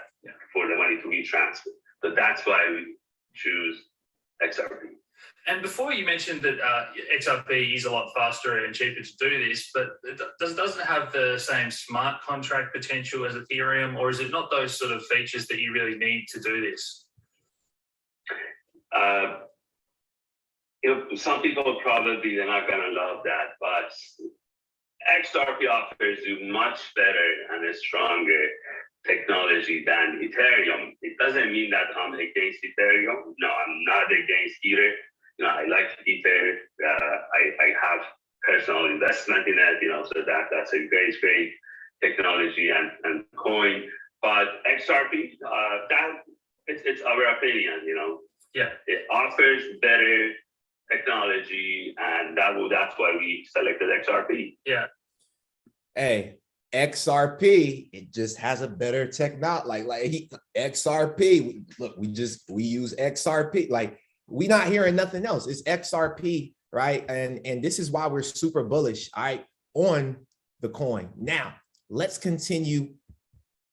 for the money to be transferred. So that's why we choose XRP. And before you mentioned that XRP is a lot faster and cheaper to do this, but it doesn't have the same smart contract potential as Ethereum, or is it not those sort of features that you really need to do this? Some people probably they're not gonna love that, but XRP offers you much better and a stronger technology than Ethereum. It doesn't mean that I'm against Ethereum. No, I'm not against either. I like Ether. I have personal investment in it. So that's a great technology and coin. But XRP, it's our opinion. Yeah, it offers better technology, and that's why we selected XRP. Yeah. Hey, XRP, it just has a better technology. XRP. We use XRP. Like, we not hearing nothing else. It's XRP, right? And this is why we're super bullish, all right, on the coin. Now, let's continue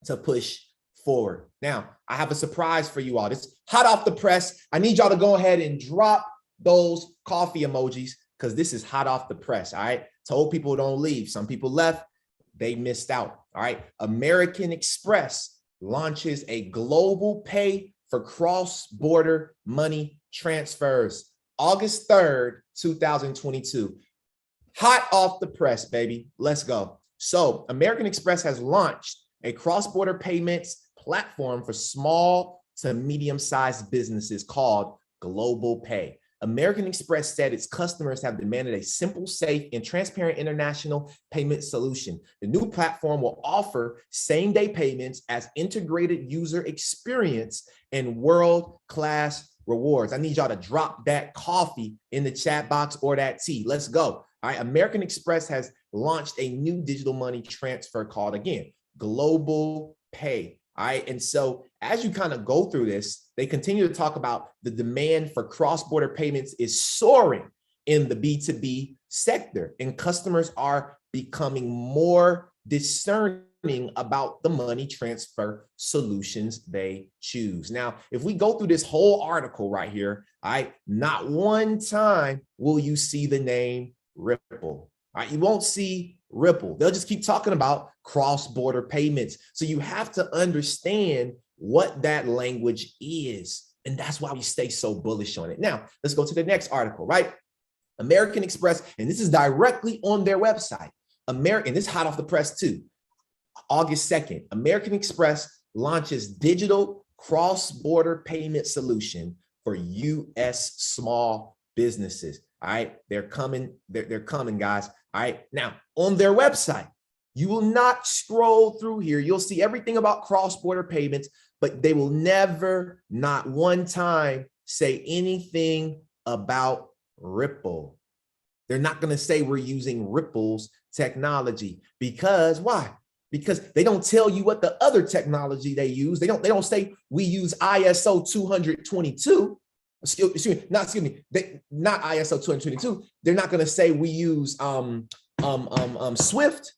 to push forward. Now, I have a surprise for you all. This hot off the press. I need y'all to go ahead and drop those coffee emojis because this is hot off the press, all right? Told people don't leave. Some people left. They missed out, all right? American Express launches a global pay for cross-border money transfers, August 3rd, 2022. Hot off the press, baby. Let's go. So American Express has launched a cross-border payments platform for small to medium-sized businesses called Global Pay. American Express said its customers have demanded a simple, safe, and transparent international payment solution. The new platform will offer same-day payments as integrated user experience and world-class rewards. I need y'all to drop that coffee in the chat box or that tea. Let's go. All right. American Express has launched a new digital money transfer called, again, Global Pay. All right. And so as you kind of go through this, they continue to talk about the demand for cross-border payments is soaring in the B2B sector, and customers are becoming more discerning about the money transfer solutions they choose. Now, if we go through this whole article right here, all right, not one time will you see the name Ripple. All right, you won't see Ripple. They'll just keep talking about cross-border payments. So you have to understand what that language is. And that's why we stay so bullish on it. Now, let's go to the next article, right? American Express, and this is directly on their website. And this is hot off the press too. August 2nd, American Express launches digital cross-border payment solution for U.S. small businesses. All right, they're coming, guys. All right, now on their website, you will not scroll through here. You'll see everything about cross-border payments, but they will never, not one time, say anything about Ripple. They're not going to say we're using Ripple's technology because why? Because they don't tell you what the other technology they use. They don't say we use ISO 222. Excuse me, not ISO 222. They're not going to say we use Swift.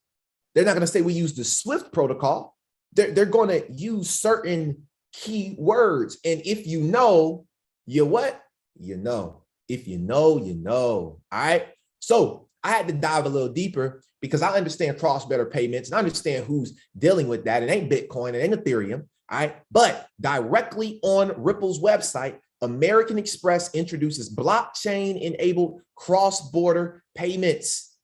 They're not going to say we use the Swift protocol. They're going to use certain key words. And if you know, you what? You know. If you know, you know. All right. So I had to dive a little deeper because I understand cross-border payments and I understand who's dealing with that. It ain't Bitcoin, it ain't Ethereum. All right. But directly on Ripple's website, American Express introduces blockchain-enabled cross-border payments.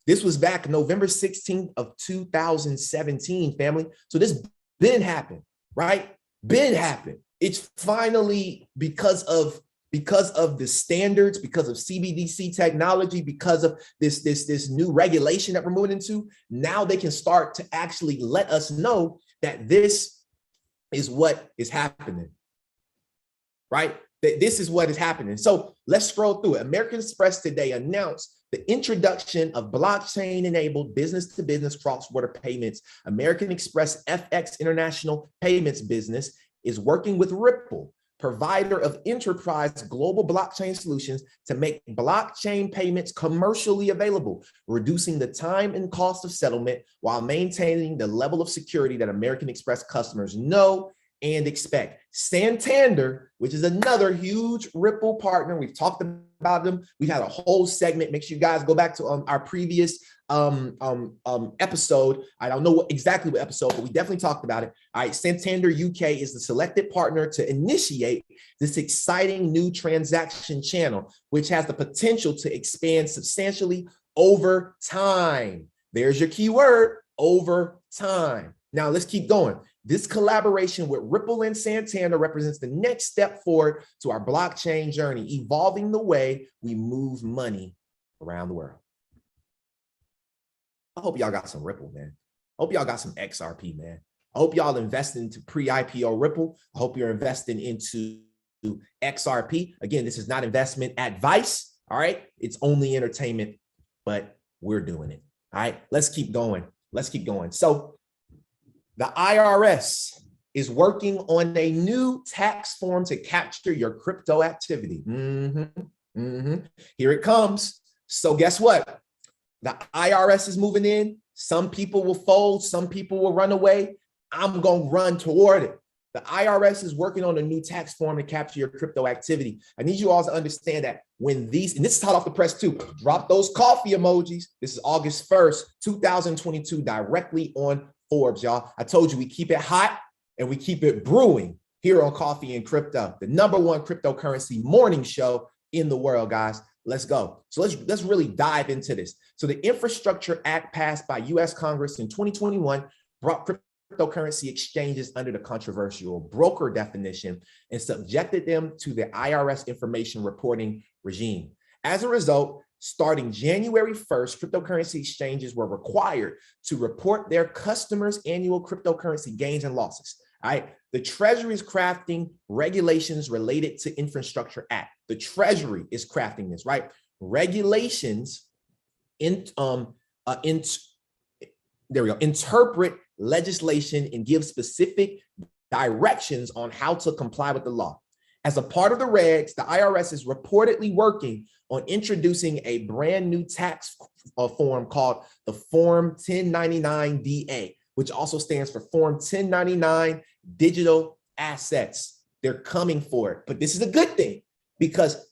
This was back November 16th of 2017, family. So this been happened, right? Been happened. It's finally because of the standards, because of CBDC technology, because of this new regulation that we're moving into. Now they can start to actually let us know that this is what is happening, right? That this is what is happening. So let's scroll through it. American Express today announced the introduction of blockchain-enabled business-to-business cross-border payments. American Express FX International Payments business is working with Ripple, provider of enterprise global blockchain solutions, to make blockchain payments commercially available, reducing the time and cost of settlement while maintaining the level of security that American Express customers know and expect. Santander, which is another huge Ripple partner, we've talked about them. We've had a whole segment. Make sure you guys go back to our previous episode. I don't know exactly what episode, but we definitely talked about it. All right, Santander UK is the selected partner to initiate this exciting new transaction channel, which has the potential to expand substantially over time. There's your key word, over time. Now let's keep going. This collaboration with Ripple and Santander represents the next step forward to our blockchain journey, evolving the way we move money around the world. I hope y'all got some Ripple, man. I hope y'all got some XRP, man. I hope y'all investing into pre-IPO Ripple. I hope you're investing into XRP. Again, this is not investment advice, all right? It's only entertainment, but we're doing it, all right? Let's keep going. let's keep going. So the IRS is working on a new tax form to capture your crypto activity. Here it comes. So guess what? The IRS is moving in. Some people will fold. Some people will run away. I'm going to run toward it. The IRS is working on a new tax form to capture your crypto activity. I need you all to understand that when these, and this is hot off the press too, drop those coffee emojis. This is August 1st, 2022, directly on Forbes, y'all. I told you we keep it hot and we keep it brewing here on Coffee and Crypto, the #1 cryptocurrency morning show in the world, guys. Let's go. So let's really dive into this. So the Infrastructure Act passed by US Congress in 2021 brought cryptocurrency exchanges under the controversial broker definition and subjected them to the IRS information reporting regime. As a result, starting January 1st, cryptocurrency exchanges were required to report their customers' annual cryptocurrency gains and losses. All right. The Treasury is crafting regulations related to Infrastructure Act. The Treasury is crafting this, right? Regulations interpret legislation and give specific directions on how to comply with the law. As a part of the regs, the IRS is reportedly working on introducing a brand new tax form called the Form 1099-DA, which also stands for Form 1099 Digital Assets. They're coming for it, but this is a good thing because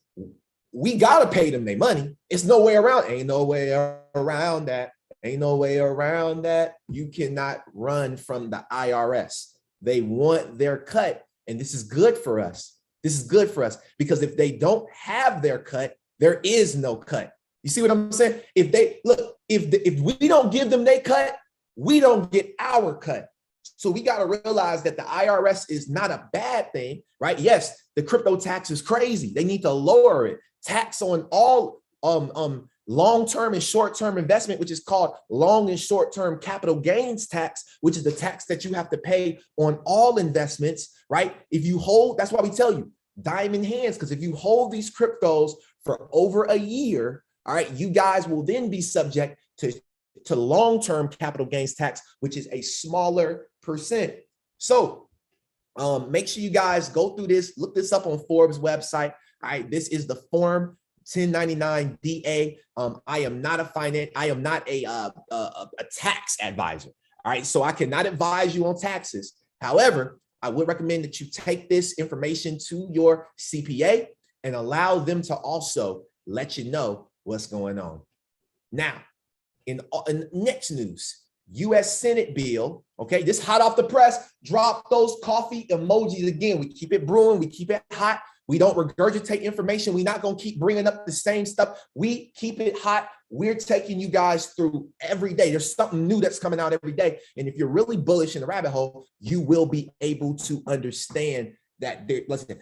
we gotta pay them their money. It's no way around. Ain't no way around that. Ain't no way around that. You cannot run from the IRS. They want their cut, and this is good for us. This is good for us because if they don't have their cut, there is no cut. You see what I'm saying? If they look, if we don't give them their cut, we don't get our cut. So we got to realize that the IRS is not a bad thing, right? Yes, the crypto tax is crazy. They need to lower it. Tax on all long-term and short-term investment, which is called long and short-term capital gains tax, which is the tax that you have to pay on all investments, right? If you hold, that's why we tell you, diamond hands, because if you hold these cryptos for over a year, all right, you guys will then be subject to long-term capital gains tax, which is a smaller percent. So make sure you guys go through this, look this up on Forbes website. All right, this is the Form 1099-DA. I am not a tax advisor. All right, so I cannot advise you on taxes. However, I would recommend that you take this information to your CPA and allow them to also let you know what's going on. Now, in next news, U.S. Senate bill, okay, this hot off the press, drop those coffee emojis again. We keep it brewing, we keep it hot. We don't regurgitate information. We're not going to keep bringing up the same stuff. We keep it hot. We're taking you guys through every day. There's something new that's coming out every day. And if you're really bullish in the rabbit hole, you will be able to understand that. Listen,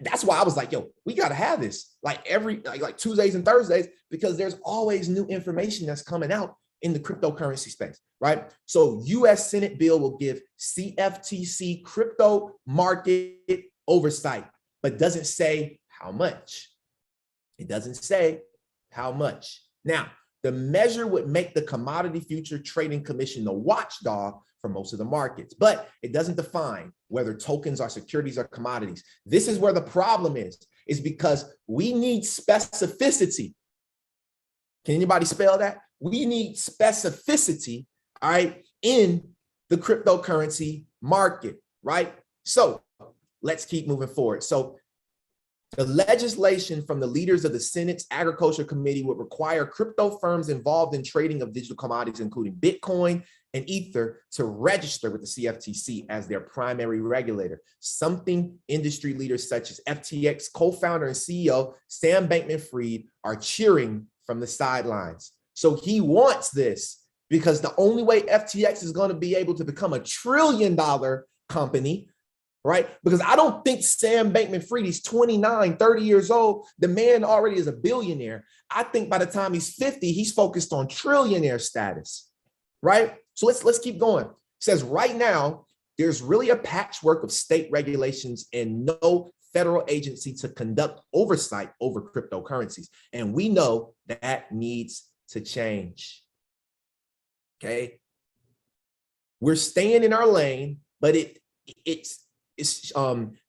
that's why I was like, yo, we got to have this like like Tuesdays and Thursdays, because there's always new information that's coming out in the cryptocurrency space, right? So U.S. Senate bill will give CFTC crypto market oversight, but doesn't say how much. It doesn't say how much. Now, the measure would make the Commodity Future Trading Commission the watchdog for most of the markets, but it doesn't define whether tokens are securities or commodities. This is where the problem is because we need specificity. Can anybody spell that? We need specificity, all right, in the cryptocurrency market, right? So let's keep moving forward. So the legislation from the leaders of the Senate's Agriculture Committee would require crypto firms involved in trading of digital commodities, including Bitcoin and Ether, to register with the CFTC as their primary regulator, something industry leaders such as FTX co-founder and CEO Sam Bankman-Fried are cheering from the sidelines. So he wants this because the only way FTX is going to be able to become a $1 trillion company, right? Because I don't think Sam Bankman-Fried, he's 29, 30 years old. The man already is a billionaire. I think by the time he's 50, he's focused on trillionaire status, right? So let's keep going. It says right now, there's really a patchwork of state regulations and no federal agency to conduct oversight over cryptocurrencies. And we know that needs to change. Okay. We're staying in our lane, but it's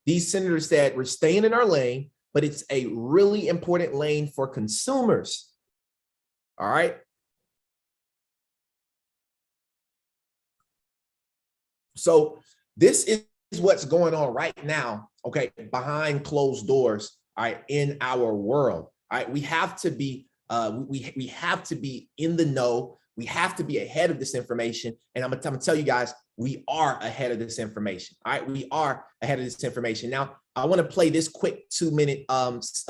these senators said we're staying in our lane, but it's a really important lane for consumers. All right. So this is what's going on right now, okay, behind closed doors, all right, in our world. All right, we have to be we have to be in the know. We have to be ahead of this information. And I'm gonna tell you guys, we are ahead of this information. All right, we are ahead of this information. Now, I want to play this quick 2-minute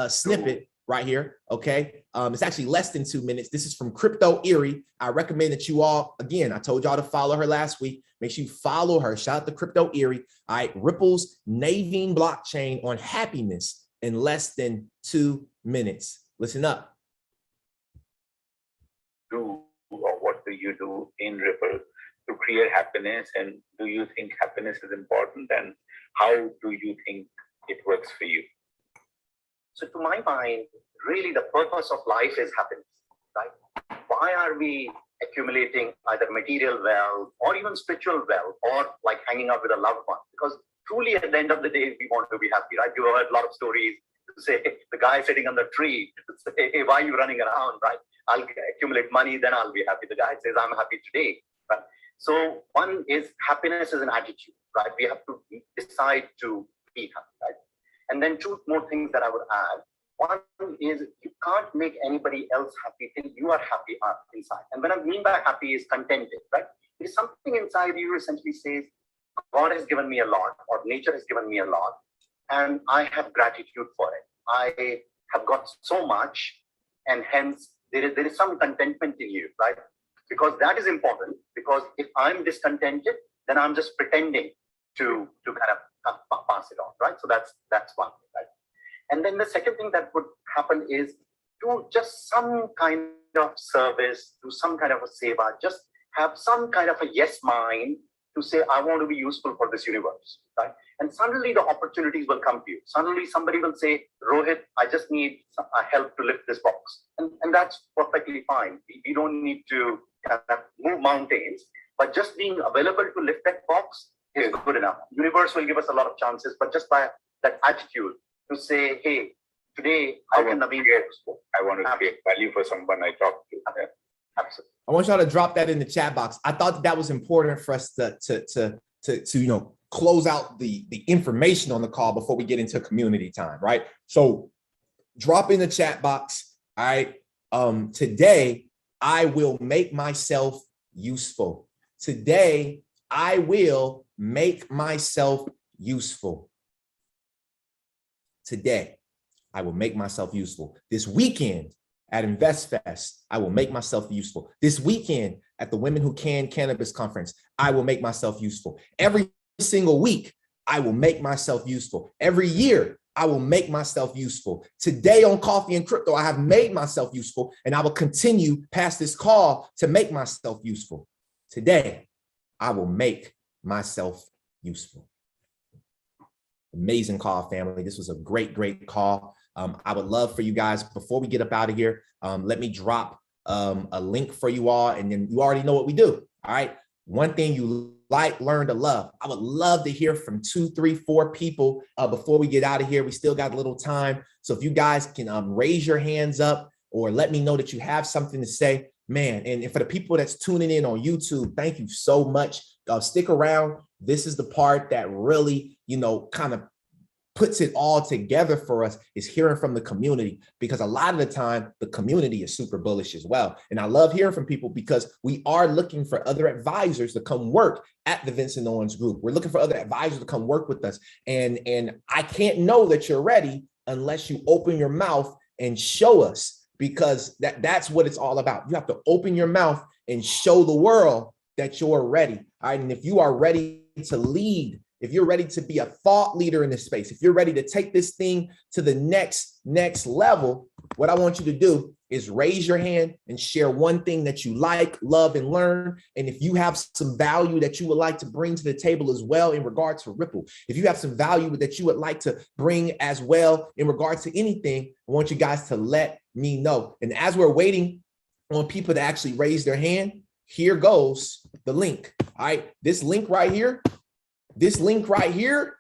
snippet right here. Okay, it's actually less than 2 minutes. This is from Crypto Erie. I recommend that you all, again, I told y'all to follow her last week. Make sure you follow her. Shout out to Crypto Erie. All right, Ripple's Naveen blockchain on happiness in less than 2 minutes. Listen up. What do you do in Ripple to create happiness? And do you think happiness is important? And how do you think it works for you? So to my mind, really the purpose of life is happiness, right? Why are we accumulating either material wealth or even spiritual wealth or like hanging out with a loved one? Because truly at the end of the day, we want to be happy, right? You heard a lot of stories to say the guy sitting on the tree, to say, hey, why are you running around, right? I'll accumulate money, then I'll be happy. The guy says, I'm happy today, right? So one is happiness is an attitude, right? We have to decide to be happy, right? And then two more things that I would add. One is you can't make anybody else happy till you are happy inside. And when I mean by happy is contented, right? There is something inside you essentially says, God has given me a lot, or nature has given me a lot, and I have gratitude for it. I have got so much, and hence there is some contentment in you, right? Because that is important, because if I'm discontented, then I'm just pretending to kind of pass it on, right? So that's one thing, right? And then the second thing that would happen is do just some kind of service, do some kind of a seva, just have some kind of a yes mind to say, I want to be useful for this universe, right? And suddenly the opportunities will come to you. Suddenly somebody will say, Rohit, I just need help to lift this box. And that's perfectly fine. We don't need to kind of move mountains, but just being available to lift that box is good enough. Universe will give us a lot of chances, but just by that attitude to say, hey, today I want to create value for someone I talk to. Yeah. Absolutely. I want y'all to drop that in the chat box. I thought that was important for us to you know, close out the information on the call before we get into community time, right? So drop in the chat box. All right. Today I will make myself useful. Today I will make myself useful. Today I will make myself useful. This weekend at InvestFest, I will make myself useful. This weekend at the Women Who Can Cannabis Conference, I will make myself useful. Every single week, I will make myself useful. Every year, I will make myself useful. Today on Coffee and Crypto, I have made myself useful, and I will continue past this call to make myself useful. Today, I will make myself useful. Amazing call, family. This was a great, great call. I would love for you guys, before we get up out of here, let me drop a link for you all, and then you already know what we do. All right. One thing you like, learn to love. I would love to hear from 2, 3, 4 people before we get out of here. We still got a little time. So if you guys can raise your hands up or let me know that you have something to say, man. And for the people that's tuning in on YouTube, thank you so much. Stick around. This is the part that really, you know, kind of puts it all together for us, is hearing from the community, because a lot of the time the community is super bullish as well. And I love hearing from people because we are looking for other advisors to come work at the Vincent Owens Group. We're looking for other advisors to come work with us. And I can't know that you're ready unless you open your mouth and show us, because that's what it's all about. You have to open your mouth and show the world that you're ready. All right. And if you are ready to lead, if you're ready to be a thought leader in this space, if you're ready to take this thing to the next level, what I want you to do is raise your hand and share one thing that you like, love, and learn. And if you have some value that you would like to bring to the table as well in regard to Ripple, if you have some value that you would like to bring as well in regard to anything, I want you guys to let me know. And as we're waiting on people to actually raise their hand, here goes the link. All right, this link right here, this link right here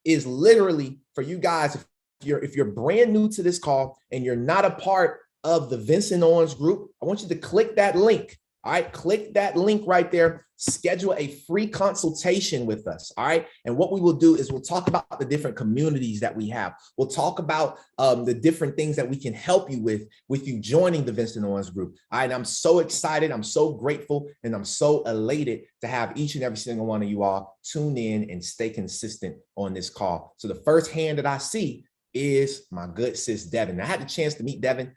is literally for you guys. If you're brand new to this call and you're not a part of the Vincent Owens Group, I want you to click that link. All right, click that link right there. Schedule a free consultation with us. All right, and what we will do is we'll talk about the different communities that we have. We'll talk about the different things that we can help you with you joining the Vincent Owens Group. All right, and I'm so excited, I'm so grateful, and I'm so elated to have each and every single one of you all tune in and stay consistent on this call. So the first hand that I see is my good sis Devin. I had the chance to meet Devin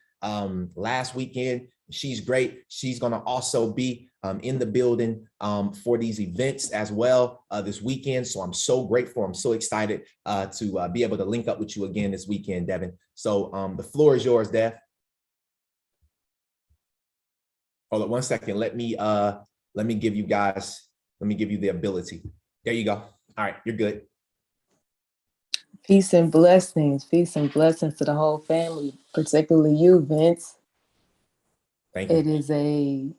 last weekend. She's great. She's going to also be in the building for these events as well this weekend. So I'm so grateful. I'm so excited to be able to link up with you again this weekend, Devin. So the floor is yours, Dev. Hold on 1 second. Let me give you the ability. There you go. All right, you're good. Peace and blessings to the whole family, particularly you, Vince. Thank you. It is a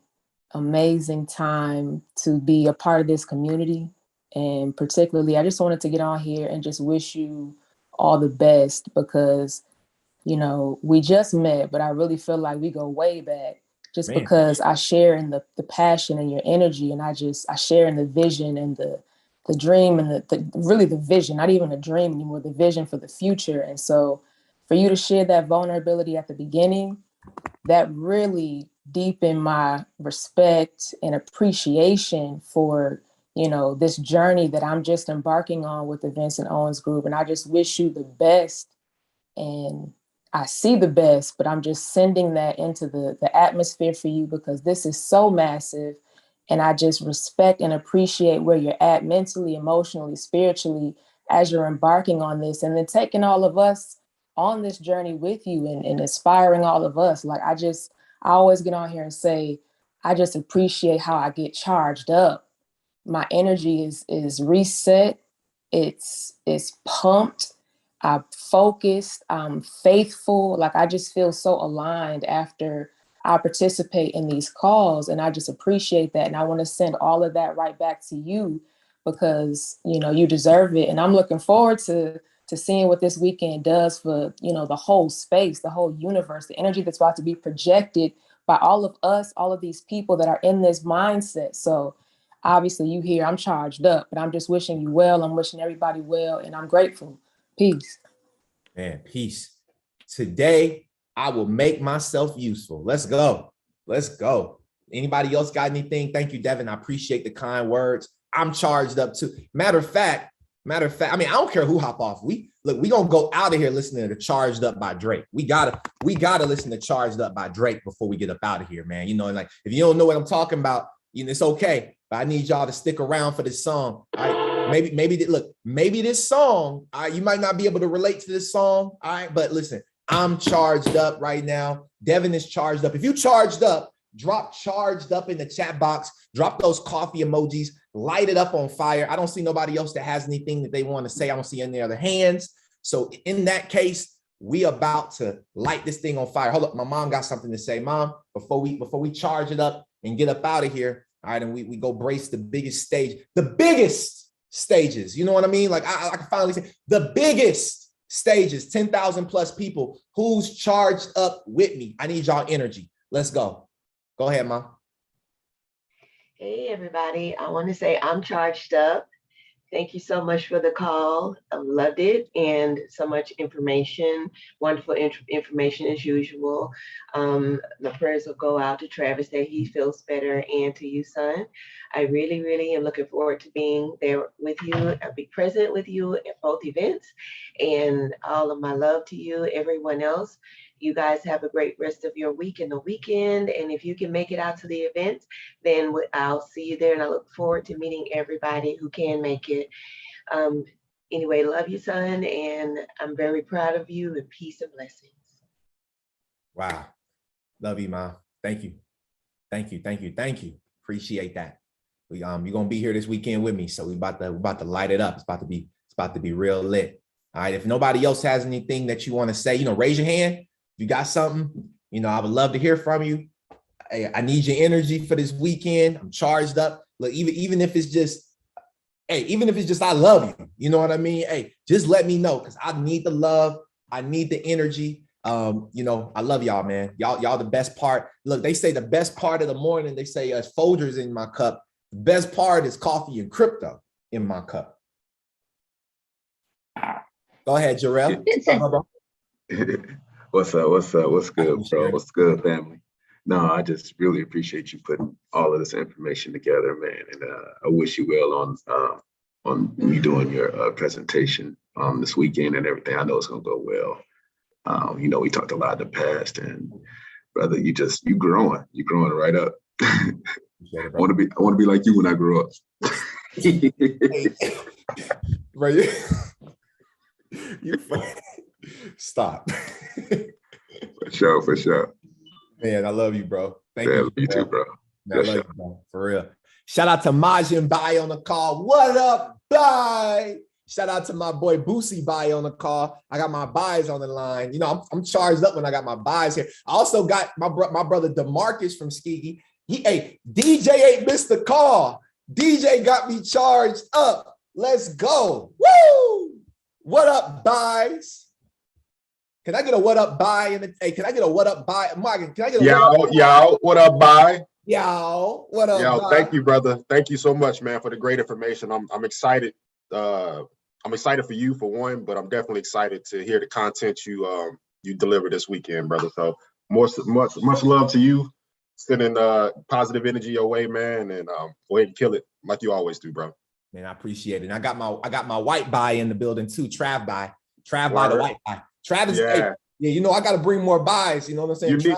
amazing time to be a part of this community. And particularly, I just wanted to get on here and just wish you all the best because, you know, we just met, but I really feel like we go way back just because I share in the passion and your energy. And I share in the vision and the dream and really the vision, not even a dream anymore, the vision for the future. And so for you to share that vulnerability at the beginning, that really deepened my respect and appreciation for, you know, this journey that I'm just embarking on with the Vincent Owens Group. And I just wish you the best. And I see the best, but I'm just sending that into the atmosphere for you because this is so massive. And I just respect and appreciate where you're at mentally, emotionally, spiritually, as you're embarking on this and then taking all of us on this journey with you and inspiring all of us. Like I always get on here and say, I just appreciate how I get charged up. My energy is reset. It's pumped. I'm focused. I'm faithful. Like I just feel so aligned after I participate in these calls, and I just appreciate that. And I want to send all of that right back to you because, you know, you deserve it. And I'm looking forward to seeing what this weekend does for, you know, the whole space, the whole universe, the energy that's about to be projected by all of us, all of these people that are in this mindset. So obviously you here, I'm charged up, but I'm just wishing you well. I'm wishing everybody well, and I'm grateful. Peace. Man, peace. Today, I will make myself useful. Let's go. Let's go. Anybody else got anything? Thank you, Devin. I appreciate the kind words. I'm charged up too. Matter of fact, I mean, I don't care who hop off. We gonna go out of here listening to Charged Up by Drake. We gotta listen to Charged Up by Drake before we get up out of here, man. You know, and like if you don't know what I'm talking about, you know, it's okay. But I need y'all to stick around for this song. All right. Maybe this song, all right, you might not be able to relate to this song. All right, but listen, I'm charged up right now. Devin is charged up. If you charged up, drop charged up in the chat box. Drop those coffee emojis. Light it up on fire. I don't see nobody else that has anything that they want to say. I don't see any other hands. So in that case, we about to light this thing on fire. Hold up, my mom got something to say. Mom, before we charge it up and get up out of here, all right, and we go brace the biggest stage, the biggest stages. You know what I mean? Like I can finally say the biggest stages, 10,000 plus people. Who's charged up with me? I need y'all energy. Let's go. Go ahead, Mom. Hey, everybody. I want to say I'm charged up. Thank you so much for the call. I loved it and so much information, wonderful information as usual. The prayers will go out to Travis that he feels better and to you, son. I really, really am looking forward to being there with you. I'll be present with you at both events, and all of my love to you, everyone else. You guys have a great rest of your week and the weekend. And if you can make it out to the event, then I'll see you there. And I look forward to meeting everybody who can make it. Anyway, love you, son. And I'm very proud of you, and peace and blessings. Wow. Love you, Mom. Thank you. Thank you. Thank you. Thank you. Appreciate that. You're going to be here this weekend with me. So we're about to light it up. It's about to be real lit. All right. If nobody else has anything that you want to say, you know, raise your hand. You got something, you know, I would love to hear from you. I need your energy for this weekend. I'm charged up. Look, even if it's just, hey, even if it's just I love you, you know what I mean? Hey, just let me know, because I need the love. I need the energy. You know, I love y'all, man. Y'all the best part. Look, they say the best part of the morning, they say Folgers in my cup. The best part is coffee and crypto in my cup. Go ahead, Jarrell. What's up? What's good, bro? What's good, family? No, I just really appreciate you putting all of this information together, man. And I wish you well on you doing your presentation this weekend and everything. I know it's gonna go well. You know, we talked a lot in the past, and brother, you're growing right up. I want to be like you when I grow up. Right. You stop. For sure. Man, I love you, bro. Thank you. You too, bro. Man, I love you, bro. For real. Shout out to Majin Bai on the call. What up, Bai? Shout out to my boy Boosie Bai on the call. I got my buys on the line. You know, I'm charged up when I got my buys here. I also got my brother DeMarcus from Skiki. DJ ain't missed the call. DJ got me charged up. Let's go. Woo! What up, buys? Can I get a what up, buy? Hey, can I get a what up, buy? Morgan, can I get a yo, what up, buy? Yo, what up, yo, buy? Thank you, brother. Thank you so much, man, for the great information. I'm excited. I'm excited for you, for one, but I'm definitely excited to hear the content you deliver this weekend, brother. So much love to you. Sending positive energy your way, man, and go ahead and kill it like you always do, bro. Man, I appreciate it. And I got my white buy in the building too. Trav buy the white buy. Travis, yeah, you know, I got to bring more buys. You know what I'm saying? You've been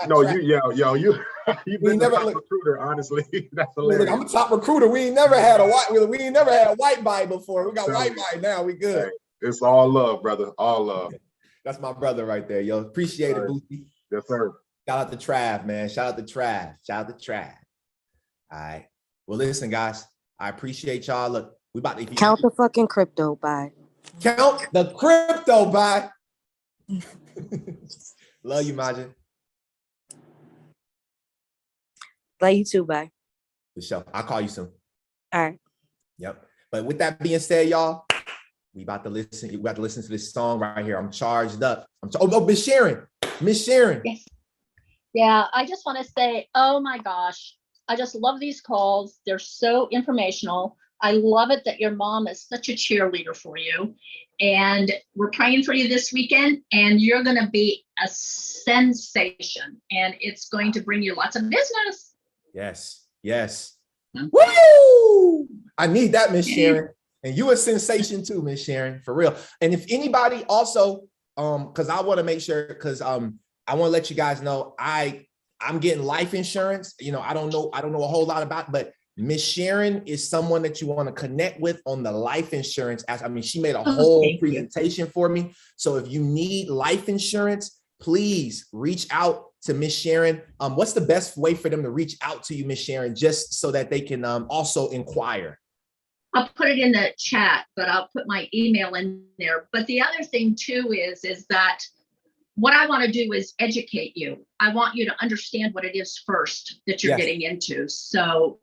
a top recruiter, honestly. That's hilarious. Look, I'm a top recruiter. We ain't never had a white buy before. We got white buy now. We good. Hey, it's all love, brother. All love. That's my brother right there, yo. Appreciate it, Boosie. Yes, sir. Shout out to Trav, man. Shout out to Trav. All right. Well, listen, guys. I appreciate y'all. Look, we about to count the fucking crypto buy. Count the crypto buy. Love you, Majin. Love you too, bye. For sure. I'll call you soon. All right. Yep. But with that being said, y'all, we about to listen. You got to listen to this song right here. I'm charged up. Miss Sharon. Yes. Yeah, I just want to say, oh my gosh, I just love these calls. They're so informational. I love it that your mom is such a cheerleader for you. And we're praying for you this weekend, and you're going to be a sensation, and it's going to bring you lots of business. Yes. Woo! I need that, Miss Sharon. And you a sensation too, Miss Sharon, for real. And if anybody also, because I want to make sure, because I want to let you guys know, I'm getting life insurance. You know, I don't know a whole lot about it, but Miss Sharon is someone that you want to connect with on the life insurance. I mean, she made a whole presentation for me. So if you need life insurance, please reach out to Miss Sharon. What's the best way for them to reach out to you, Miss Sharon, just so that they can also inquire? I'll put it in the chat, but I'll put my email in there. But the other thing too is that what I want to do is educate you. I want you to understand what it is first that you're getting into. So,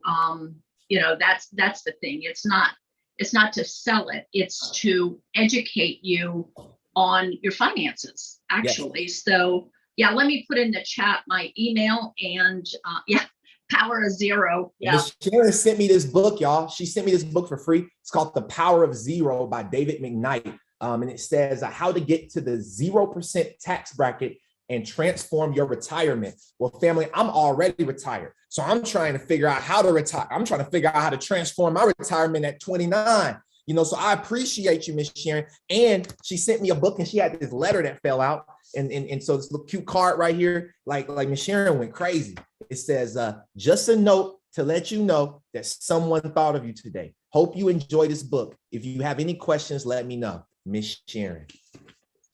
you know, that's the thing. It's not to sell it. It's to educate you on your finances, actually. Yes. So, yeah, let me put in the chat my email and Power of Zero. Yeah. Miss Sharon sent me this book, y'all. She sent me this book for free. It's called The Power of Zero by David McKnight. And it says how to get to the 0% tax bracket and transform your retirement. Well, family, I'm already retired. So I'm trying to figure out how to retire. I'm trying to figure out how to transform my retirement at 29. You know, so I appreciate you, Miss Sharon. And she sent me a book, and she had this letter that fell out. And so this little cute card right here, like Miss Sharon went crazy. It says, just a note to let you know that someone thought of you today. Hope you enjoy this book. If you have any questions, let me know. Miss Sharon.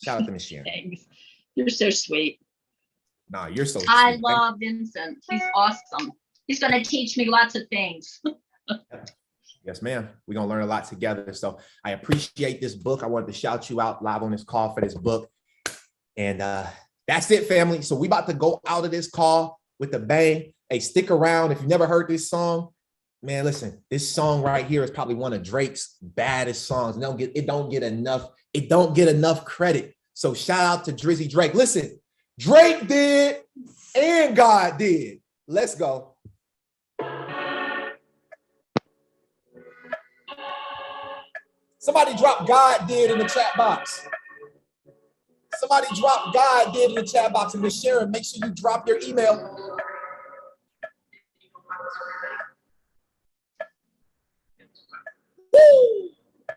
Shout out to Miss Sharon. Thanks. You're so sweet. Nah, you're so sweet. I love Vincent. He's awesome. He's going to teach me lots of things. Yes, ma'am. We're going to learn a lot together. So I appreciate this book. I wanted to shout you out live on this call for this book. And that's it, family. So we about to go out of this call with a bang. Hey, stick around. If you never heard this song, man, listen, this song right here is probably one of Drake's baddest songs. It don't get enough credit. So shout out to Drizzy Drake. Listen, Drake did and God did. Let's go. Somebody drop God did in the chat box. Somebody drop God did in the chat box, and Miss Sharon, make sure you drop your email. Woo!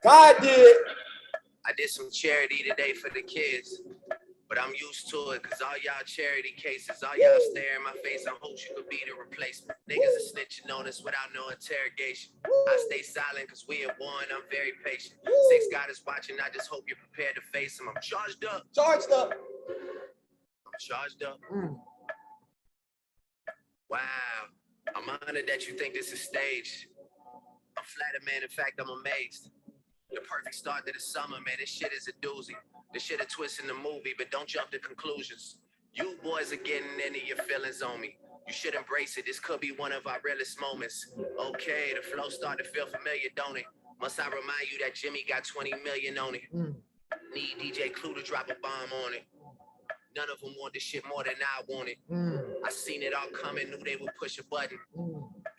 God did. I did some charity today for the kids, but I'm used to it because all y'all charity cases, all y'all stare in my face. I hope you could be the replacement. Niggas are snitching on us without no interrogation. I stay silent because we at war and I'm very patient. Six God is watching. I just hope you're prepared to face him. I'm charged up. Charged up. I'm charged up. Wow. I'm honored that you think this is staged. I'm flattered, man. In fact, I'm amazed. The perfect start to the summer, man. This shit is a doozy. This shit a twist in the movie, but don't jump to conclusions. You boys are getting into your feelings on me. You should embrace it. This could be one of our realest moments. Okay, the flow started to feel familiar, don't it? Must I remind you that Jimmy got 20 million on it? Need DJ Clue to drop a bomb on it. None of them want this shit more than I want it. I seen it all coming, knew they would push a button.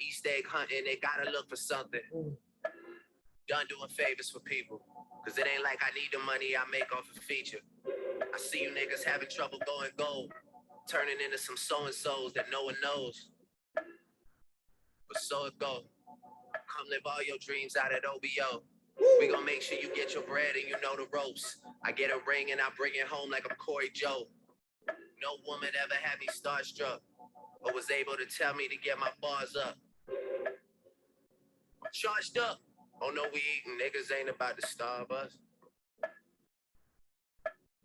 Easter egg hunting, they gotta look for something. Done doing favors for people. Cause it ain't like I need the money I make off a feature. I see you niggas having trouble going gold, turning into some so-and-sos that no one knows. But so it go. Come live all your dreams out at OBO. We gon' make sure you get your bread and you know the ropes. I get a ring and I bring it home like I'm Corey Joe. No woman ever had me starstruck or was able to tell me to get my bars up. I'm charged up. Oh no, we eating. Niggas ain't about to starve us.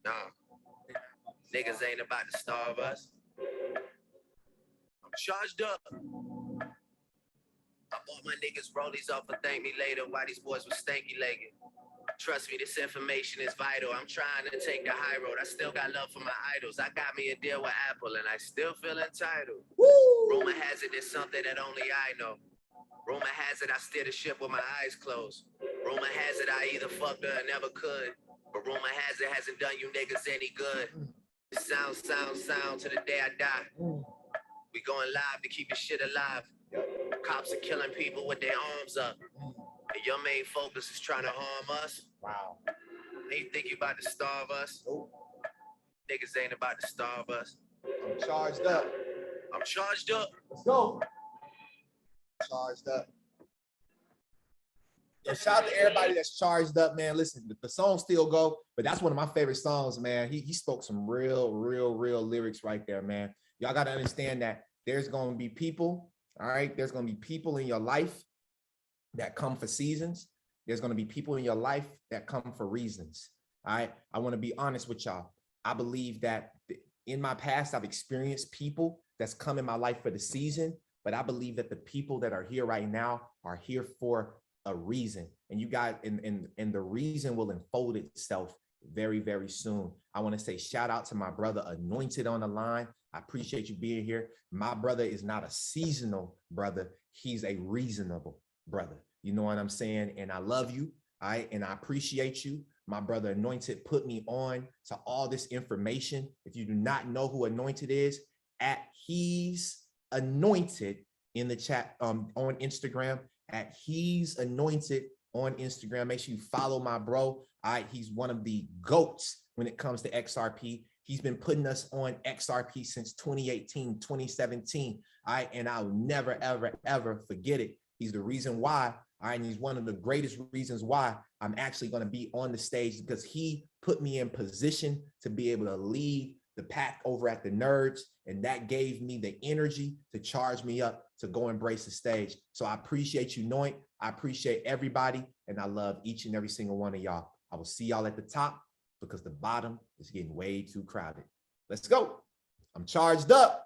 Nah. Niggas ain't about to starve us. I'm charged up. I bought my niggas rollies off for thank me later while these boys were stanky legged. Trust me, this information is vital. I'm trying to take the high road. I still got love for my idols. I got me a deal with Apple and I still feel entitled. Rumor has it there's something that only I know. Rumor has it I steer the ship with my eyes closed. Rumor has it I either fucked her or never could. But rumor has it hasn't done you niggas any good. Sound to the day I die. We going live to keep this shit alive. Cops are killing people with their arms up. And your main focus is trying to harm us. Wow. They think you about to starve us. Niggas ain't about to starve us. I'm charged up. I'm charged up. Let's go. Charged up. Yeah, shout out to everybody that's charged up, man. Listen, the songs still go, but that's one of my favorite songs, man. He spoke some real lyrics right there, man. Y'all got to understand that there's going to be people, all right? There's going to be people in your life that come for seasons. There's going to be people in your life that come for reasons, all right? I want to be honest with y'all. I believe that in my past, I've experienced people that's come in my life for the season, but I believe that the people that are here right now are here for a reason. And you guys, and the reason will unfold itself very, very soon. I want to say shout out to my brother Anointed on the line. I appreciate you being here. My brother is not a seasonal brother. He's a reasonable brother. You know what I'm saying? And I love you. All right. And I appreciate you. My brother Anointed put me on to all this information. If you do not know who Anointed is, at He's Anointed in the chat on Instagram, at He's Anointed on Instagram. Make sure you follow my bro. All right. He's one of the GOATs when it comes to XRP. He's been putting us on XRP since 2018, 2017. All right. And I'll never, ever forget it. He's the reason why. All right. And he's one of the greatest reasons why I'm actually going to be on the stage, because he put me in position to be able to lead the pack over at the Nerds. And that gave me the energy to charge me up to go embrace the stage. So I appreciate you, Noit. I appreciate everybody. And I love each and every single one of y'all. I will see y'all at the top, because the bottom is getting way too crowded. Let's go. I'm charged up.